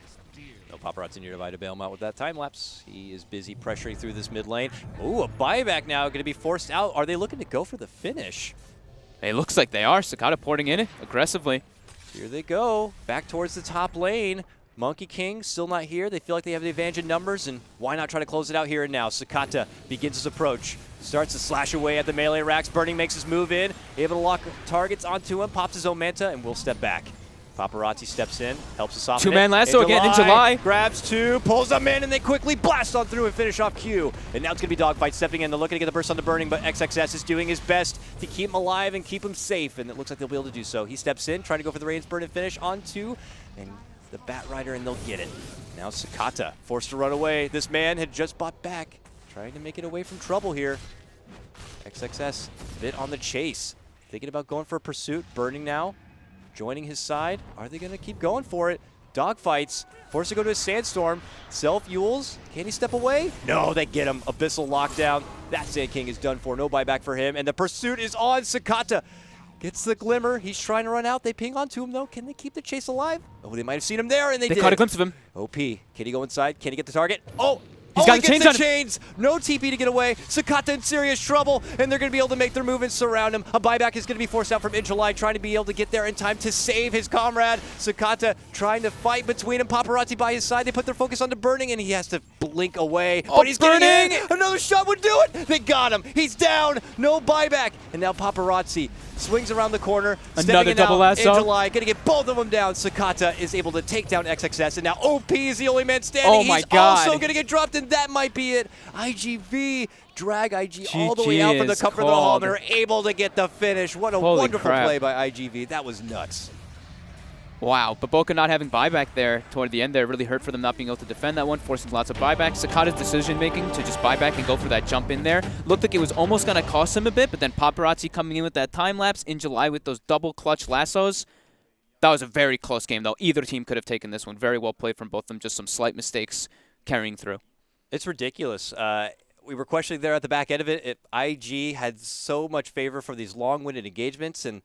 Paparazzi nearby to bail him out with that time lapse. He is busy pressuring through this mid lane. Ooh, a buyback now going to be forced out. Are they looking to go for the finish? It looks like they are. Sakata porting in it aggressively. Here they go. Back towards the top lane. Monkey King still not here. They feel like they have the advantage in numbers, and why not try to close it out here and now? Sakata begins his approach. Starts to slash away at the melee racks. Burning makes his move in. Able to lock targets onto him. Pops his own Manta, and will step back. Paparazzi steps in, helps us off. Two-man lasso again in July. Grabs 2, pulls them in, and they quickly blast on through and finish off Q. And now it's going to be Dogfight stepping in. They're looking to get the burst on the Burning, but XXS is doing his best to keep him alive and keep him safe, and it looks like they'll be able to do so. He steps in, trying to go for the Radiance Burn and finish on 2, and the Bat Rider, and they'll get it. Now Sakata, forced to run away. This man had just bought back, trying to make it away from trouble here. XXS, bit on the chase. Thinking about going for a pursuit. Burning now. Joining his side. Are they going to keep going for it? Dogfights. Forced to go to a Sandstorm. Self-Yules. Can he step away? No, they get him. Abyssal lockdown. That Sand King is done for. No buyback for him. And the pursuit is on. Sakata gets the glimmer. He's trying to run out. They ping onto him, though. Can they keep the chase alive? Oh, they might have seen him there, and they did. They caught a glimpse of him. OP. Can he go inside? Can he get the target? Oh! He's got he the gets chains the chains. No TP to get away. Sakata in serious trouble, and they're going to be able to make their move and surround him. A buyback is going to be forced out from Injuly, trying to be able to get there in time to save his comrade. Sakata trying to fight between him. Paparazzi by his side. They put their focus on the Burning, and he has to blink away. Oh, but he's Burning! getting in. Another shot would do it. They got him. He's down. No buyback. And now Paparazzi swings around the corner. Another double lasso. Injuly going to get both of them down. Sakata is able to take down XXS, and now OP is the only man standing. Oh my He's God. also going to get dropped, and that might be it. IGV drag IG all the way out from the comfort of the hall. They're able to get the finish. What a Holy wonderful crap. play by IGV. That was nuts. Wow, but Boca not having buyback there toward the end there really hurt for them not being able to defend that one, forcing lots of buyback. Sakata's decision-making to just buy back and go for that jump in there looked like it was almost going to cost him a bit, but then Paparazzi coming in with that time-lapse in July with those double clutch lassos. That was a very close game, though. Either team could have taken this one. Very well played from both of them, just some slight mistakes carrying through. It's ridiculous. We were questioning there at the back end of it. IG had so much favor for these long-winded engagements, and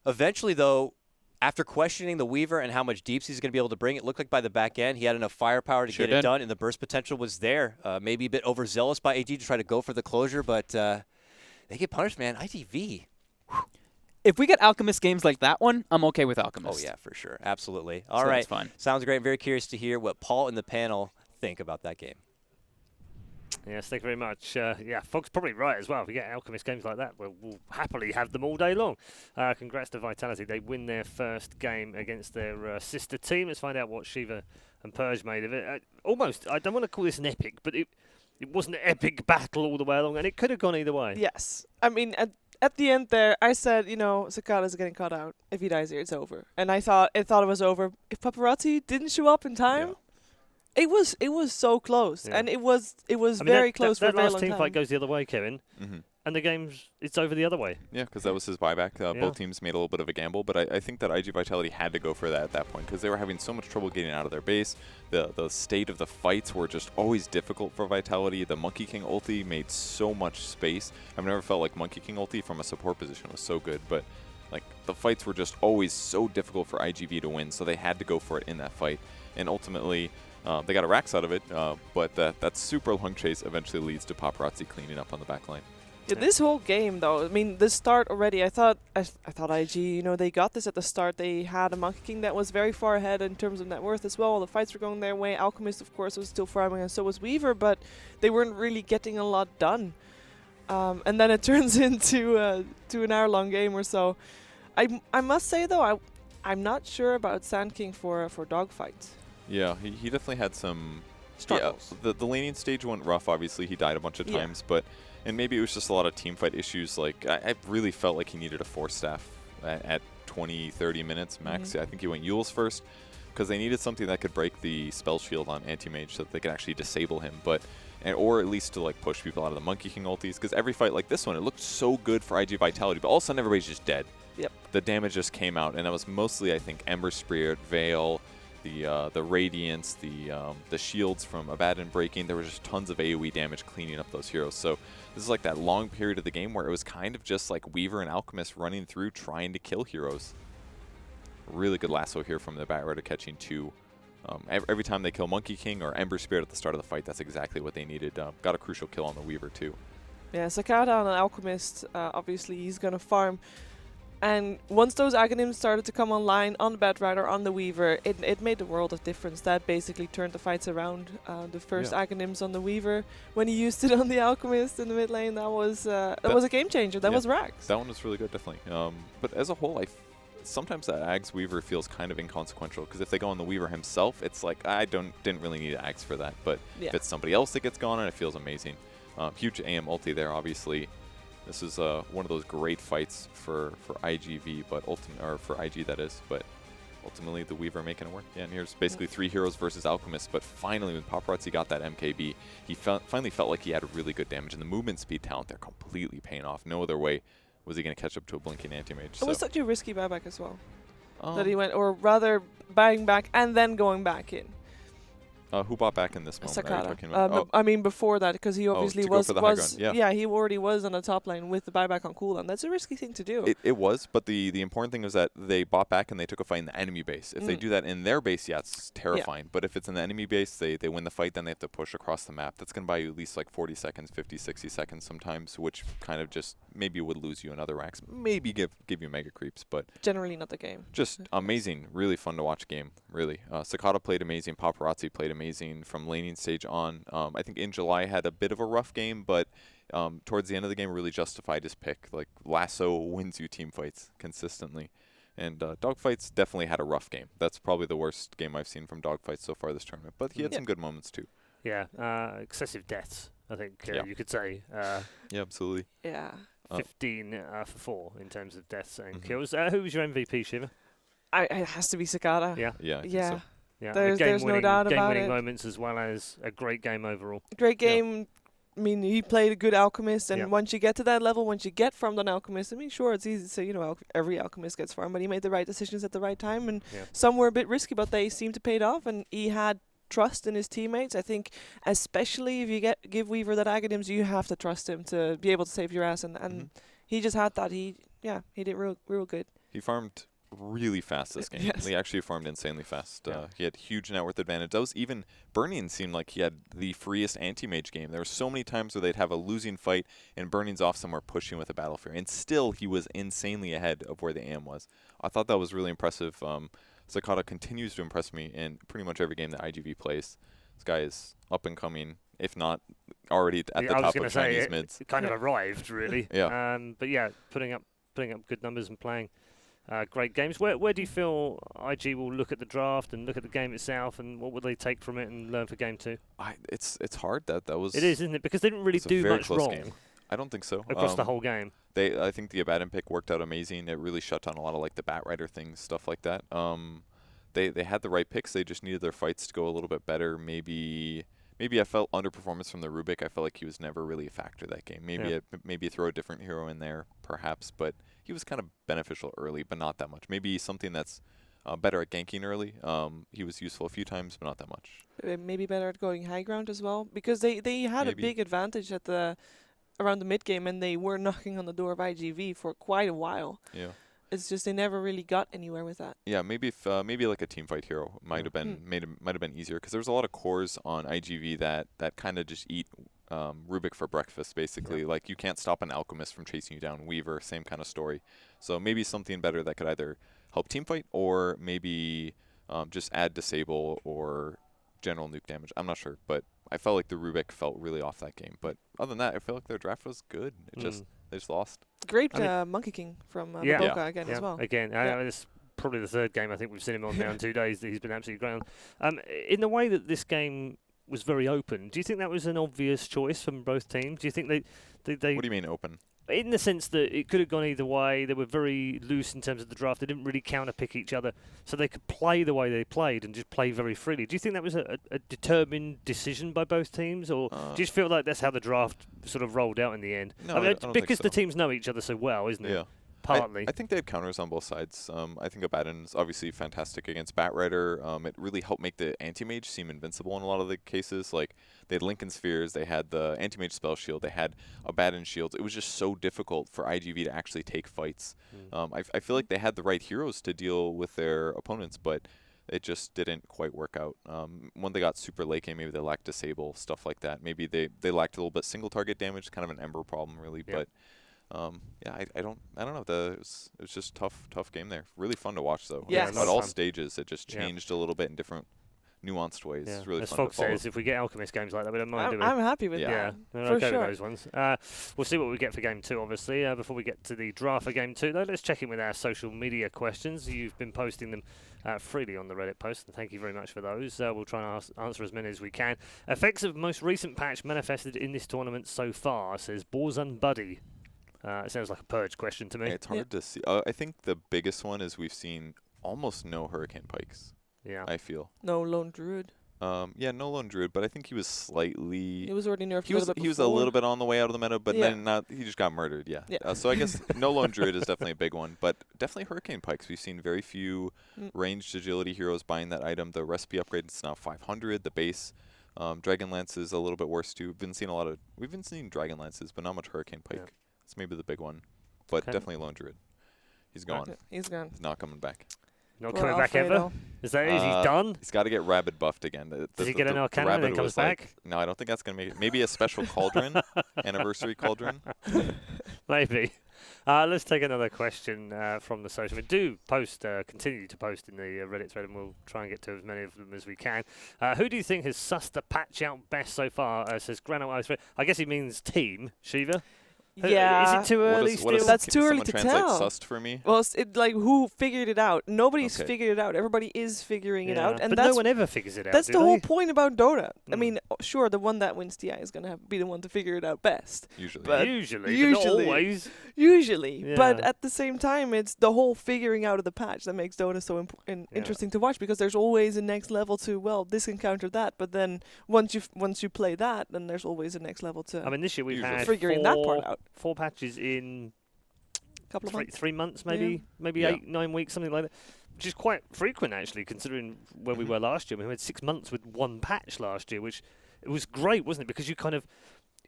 eventually, though, after questioning the Weaver and how much deeps he's going to be able to bring, it looked like by the back end he had enough firepower to get it done, and the burst potential was there. Maybe a bit overzealous by AG to try to go for the closure, but they get punished, man. IGV. If we get Alchemist games like that one, I'm okay with Alchemist. Oh, yeah, for sure. Absolutely. All right. Fine. Sounds great. I'm very curious to hear what Paul and the panel think about that game. Yes, thank you very much. Yeah, Fog's probably right as well. If we get Alchemist games like that, we'll happily have them all day long. Congrats to Vitality. They win their first game against their sister team. Let's find out what Shiva and Purge made of it. Almost, I don't want to call this an epic, but it wasn't an epic battle all the way along, and it could have gone either way. Yes. I mean, at the end there, I said, Sakata's getting caught out. If he dies here, it's over. And I thought it was over. If Paparazzi didn't show up in time... Yeah. It was so close, and it was very close for a very long time. That last team fight goes the other way, Kevin, and it's over the other way. Yeah, because that was his buyback. Both teams made a little bit of a gamble, but I think that IG Vitality had to go for that at that point because they were having so much trouble getting out of their base. The state of the fights were just always difficult for Vitality. The Monkey King ulti made so much space. I've never felt like Monkey King ulti from a support position was so good, but like the fights were just always so difficult for IGV to win, so they had to go for it in that fight, and ultimately. They got a Rax out of it, but that super long chase eventually leads to Paparazzi cleaning up on the back line. Yeah, this whole game, though, I mean, the start already, I thought IG, they got this at the start. They had a Monkey King that was very far ahead in terms of net worth as well. The fights were going their way. Alchemist, of course, was still farming, and so was Weaver, but they weren't really getting a lot done. And then it turns into an hour-long game or so. I must say, though, I'm not sure about Sand King for dogfights. Yeah, he definitely had some struggles. Yeah, the laning stage went rough. Obviously, he died a bunch of times, and maybe it was just a lot of team fight issues. Like I really felt like he needed a Force Staff at 20-30 minutes max. I think he went Yule's first because they needed something that could break the spell shield on Anti-Mage so that they could actually disable him, or at least to like push people out of the Monkey King ultis. Because every fight like this one, it looked so good for IG Vitality, but all of a sudden everybody's just dead. Yep. The damage just came out, and that was mostly I think Ember Spirit, Veil. The Radiance, the shields from Abaddon breaking, there was just tons of AoE damage cleaning up those heroes. So this is like that long period of the game where it was kind of just like Weaver and Alchemist running through trying to kill heroes. Really good lasso here from the Batrider catching 2. Every time they kill Monkey King or Ember Spirit at the start of the fight, that's exactly what they needed. Got a crucial kill on the Weaver too. Yeah, Sakata on an Alchemist, obviously he's going to farm. And once those Aghanims started to come online on the Batrider, on the Weaver, it made a world of difference. That basically turned the fights around. The first Aghanims on the Weaver, when he used it on the Alchemist in the mid lane, that was a game changer. That was Rax. That one was really good, definitely. But as a whole, sometimes that Aghs Weaver feels kind of inconsequential because if they go on the Weaver himself, it's like I didn't really need Aghs for that. But if it's somebody else that gets gone on, it feels amazing. Huge AM ulti there, obviously. This is one of those great fights for IGV, but for IG that is. But ultimately, the Weaver making it work. Yeah, and here's basically 3 heroes versus Alchemist. But finally, when Paparazzi got that MKB, he finally felt like he had a really good damage, and the movement speed talent there completely paying off. No other way was he going to catch up to a blinking Anti-Mage. It was such a risky buyback as well that he went, or rather, buying back and then going back in. Who bought back in this moment? Sakata. I mean, before that, because he obviously was he already was on the top lane with the buyback on cooldown. That's a risky thing to do. It was, but the important thing was that they bought back and they took a fight in the enemy base. If they do that in their base, it's terrifying. But if it's in the enemy base, they win the fight, then they have to push across the map. That's going to buy you at least like 40 seconds, 50, 60 seconds sometimes, which kind of just maybe would lose you another racks, maybe give you mega creeps, but generally not the game. Just amazing, really fun to watch game, really. Sakata played amazing, Paparazzi played amazing from laning stage on. I think in July had a bit of a rough game, but towards the end of the game really justified his pick. Like lasso wins you team fights consistently. And Dogfights definitely had a rough game. That's probably the worst game I've seen from Dogfights so far this tournament, but he had some good moments too. Yeah, excessive deaths, I think you could say. Yeah, absolutely. Yeah. 15 for 4 in terms of deaths and kills. Who was your MVP, Shiva? It has to be Cicada. Yeah. Yeah. I think Yeah. so. Yeah. There's no doubt about game-winning it. moments as well as a great game overall. Great game. I mean, he played a good Alchemist, and Yeah. once you get to that level, once you get farmed on Alchemist, I mean, sure, it's easy to say, every Alchemist gets farmed, but he made the right decisions at the right time, and some were a bit risky, but they seemed to pay off, and he had trust in his teammates. I think, especially if you give Weaver that Aghanim's, you have to trust him to be able to save your ass, and he just had that. He did real good. He farmed really fast this game. Yes. He actually farmed insanely fast. He had huge net worth advantage. That was even Burning seemed like he had the freest anti-mage game. There were so many times where they'd have a losing fight and Burning's off somewhere pushing with a Battle Fury, and still he was insanely ahead of where the AM was. I thought that was really impressive. Cicada continues to impress me in pretty much every game that IGV plays. This guy is up and coming, if not already at the top of Chinese mids. It kind of arrived, really. Yeah. But yeah, putting up good numbers and playing great games. Where do you feel IG will look at the draft and look at the game itself, and what will they take from it and learn for game 2? It's hard. That was. It is, isn't it? Because they didn't really do much wrong game. I don't think so. Across the whole game. I think the Abaddon pick worked out amazing. It really shut down a lot of like the Batrider things, stuff like that. They had the right picks. They just needed their fights to go a little bit better. Maybe I felt underperformance from the Rubik. I felt like he was never really a factor that game. Maybe throw a different hero in there, perhaps. But he was kind of beneficial early, but not that much. Maybe something that's better at ganking early. He was useful a few times, but not that much. Maybe better at going high ground as well, because they had a big advantage around the mid game, and they were knocking on the door of IGV for quite a while. Yeah. It's just they never really got anywhere with that. Yeah, maybe like a team fight hero might have been easier, because there's a lot of cores on IGV that kind of just eat Rubik for breakfast, basically. Yeah. Like, you can't stop an Alchemist from chasing you down. Weaver, same kind of story. So maybe something better that could either help team fight or maybe just add disable or general nuke damage. I'm not sure, but I felt like the Rubik felt really off that game. But other than that, I feel like their draft was good. They just lost. Great Monkey King from Boca again as well. Again, it's probably the third game I think we've seen him on now in 2 days that he's been absolutely great on. In the way that this game was very open, do you think that was an obvious choice from both teams? Do you think they What do you mean open? In the sense that it could have gone either way. They were very loose in terms of the draft. They didn't really counter-pick each other, so they could play the way they played and just play very freely. Do you think that was a determined decision by both teams, or do you just feel like that's how the draft sort of rolled out in the end? No, I don't because think so. the teams know each other so well, isn't it? Yeah. Partly. I think they have counters on both sides. I think Abaddon's obviously fantastic against Batrider. It really helped make the Anti-Mage seem invincible in a lot of the cases. Like, they had Lincoln Spheres, they had the Anti-Mage Spell Shield, they had Abaddon Shields. It was just so difficult for IGV to actually take fights. I feel like they had the right heroes to deal with their opponents, but it just didn't quite work out. When they got super late game, maybe they lacked Disable, stuff like that. Maybe they lacked a little bit single target damage, kind of an Ember problem, really. Yeah. But I don't know. It was just tough game there. Really fun to watch though. Yes. At all stages, it just changed a little bit in different nuanced ways. Yeah. It's really As fun Fox to follow. says, if we get Alchemist games like that, we don't mind, do we? I'm happy with Yeah, that. we're For okay sure. with those ones. We'll see what we get for Game 2, obviously. Before we get to the draft for Game 2, though, let's check in with our social media questions. You've been posting them freely on the Reddit post, and thank you very much for those. We'll try and answer as many as we can. Effects of most recent patch manifested in this tournament so far, says Borzan Buddy. It sounds like a Purge question to me. It's hard to see. I think the biggest one is we've seen almost no Hurricane Pikes. Yeah. I feel. No Lone Druid. No Lone Druid, but I think he was slightly. He was already nerfed. He was a little bit on the way out of the meta, but then he just got murdered. Yeah. So I guess no Lone Druid is definitely a big one, but definitely Hurricane Pikes. We've seen very few ranged agility heroes buying that item. The recipe upgrade is now 500. The base Dragon Lance is a little bit worse too. We've been seeing Dragon Lances, but not much Hurricane Pike. Yeah. That's maybe the big one, but definitely Lone Druid. He's gone. He's gone. He's not coming back. Not Well, coming back Alfredo. ever? Is that it? He's done? He's got to get Rabid buffed again. Does he get an Arcana when he comes back? No, I don't think that's going to make it. Maybe a special Cauldron, Anniversary Cauldron. Maybe. Let's take another question from the social media. Do continue to post in the Reddit thread, and we'll try and get to as many of them as we can. Who do you think has sussed the patch out best so far? Says Granite Ice. I guess he means team, Shiva. Yeah. Is it too early still? That's too early to translate tell. sussed for me? Well, who figured it out? Nobody's Okay. figured it out. Everybody is figuring it out, and but that's no one ever figures it out. that's do the they? whole point about Dota. I Mm. mean, sure, the one that wins TI is gonna be the one to figure it out best. Usually. But Usually, usually- but not always. Usually, but Yeah. at the same time, it's the whole figuring out of the patch that makes Dota so interesting to watch, because there's always a next level to, well, this can counter that, but then once you play that, then there's always a next level to I mean, this year we've Usually. had figuring that part out. 4 patches in A couple of months. 3 months, maybe Yeah. 8, 9 weeks, something like that. Which is quite frequent, actually, considering where we were last year. We had 6 months with one patch last year, which it was great, wasn't it? Because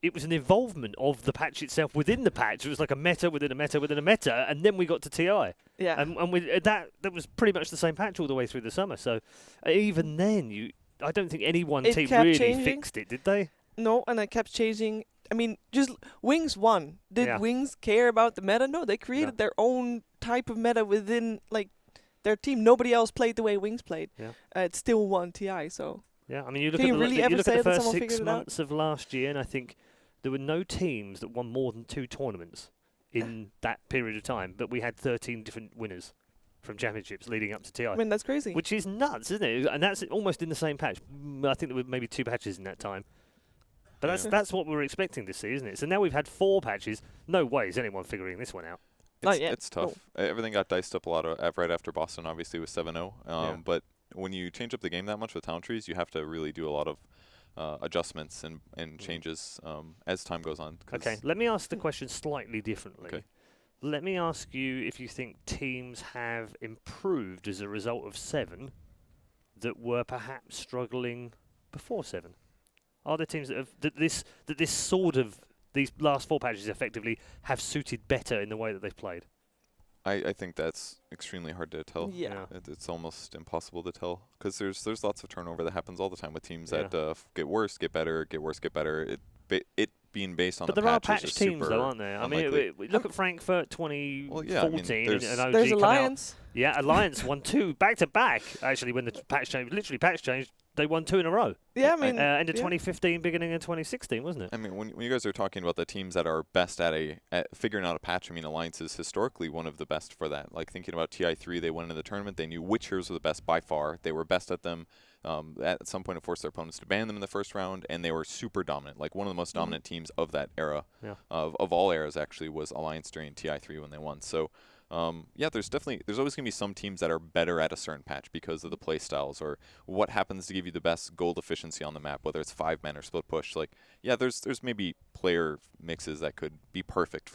it was an involvement of the patch itself within the patch. It was like a meta within a meta within a meta, and then we got to TI. Yeah. And with that was pretty much the same patch all the way through the summer. So even then, I don't think any one It team kept really changing. fixed it, did they? No, and I kept changing. I mean, just Wings won. Did Yeah. Wings care about the meta? No, they created their own type of meta within their team. Nobody else played the way Wings played. Yeah. It still won TI. So Yeah, I mean, you look Can at you the, really you ever look say at the that first someone 6 figured it out? months of last year, and I think there were no teams that won more than 2 tournaments in that period of time, but we had 13 different winners from championships leading up to TI. I mean, that's crazy. Which is nuts, isn't it? And that's almost in the same patch. I think there were maybe 2 patches in that time. But that's what we were expecting to see, isn't it? So now we've had 4 patches. No way is anyone figuring this one out. Not yet. It's tough. Everything got diced up a lot right after Boston, obviously, with 7-0. But when you change up the game that much with talent trees, you have to really do a lot of adjustments and changes as time goes on. Okay, let me ask the question slightly differently. Okay. Let me ask you if you think teams have improved as a result of 7 that were perhaps struggling before 7. Are there teams that have these last 4 patches effectively have suited better in the way that they've played? I think that's extremely hard to tell. Yeah. It's almost impossible to tell because there's lots of turnover that happens all the time with teams Yeah. that get worse, get better, get worse, get better. It being based on But the there are patch is patch just teams, super though, aren't there? I mean, unlikely. we look at Frankfurt 2014 Well, yeah, I mean, and OG There's come out. Alliance. Yeah, Alliance won 2 back to back. Actually, when the patch changed, they won 2 in a row. Yeah, I mean, End of 2015, beginning of 2016, wasn't it? I mean, when you guys are talking about the teams that are best at figuring out a patch, I mean, Alliance is historically one of the best for that. Like thinking about TI3, they went into the tournament, they knew which heroes were the best by far. They were best at them. At some point, it forced their opponents to ban them in the first round, and they were super dominant. Like one of the most dominant teams of that era, of all eras, actually, was Alliance during TI3 when they won. So. There's always going to be some teams that are better at a certain patch because of the play styles or what happens to give you the best gold efficiency on the map, whether it's 5-man or split push. Like, there's maybe player mixes that could be perfect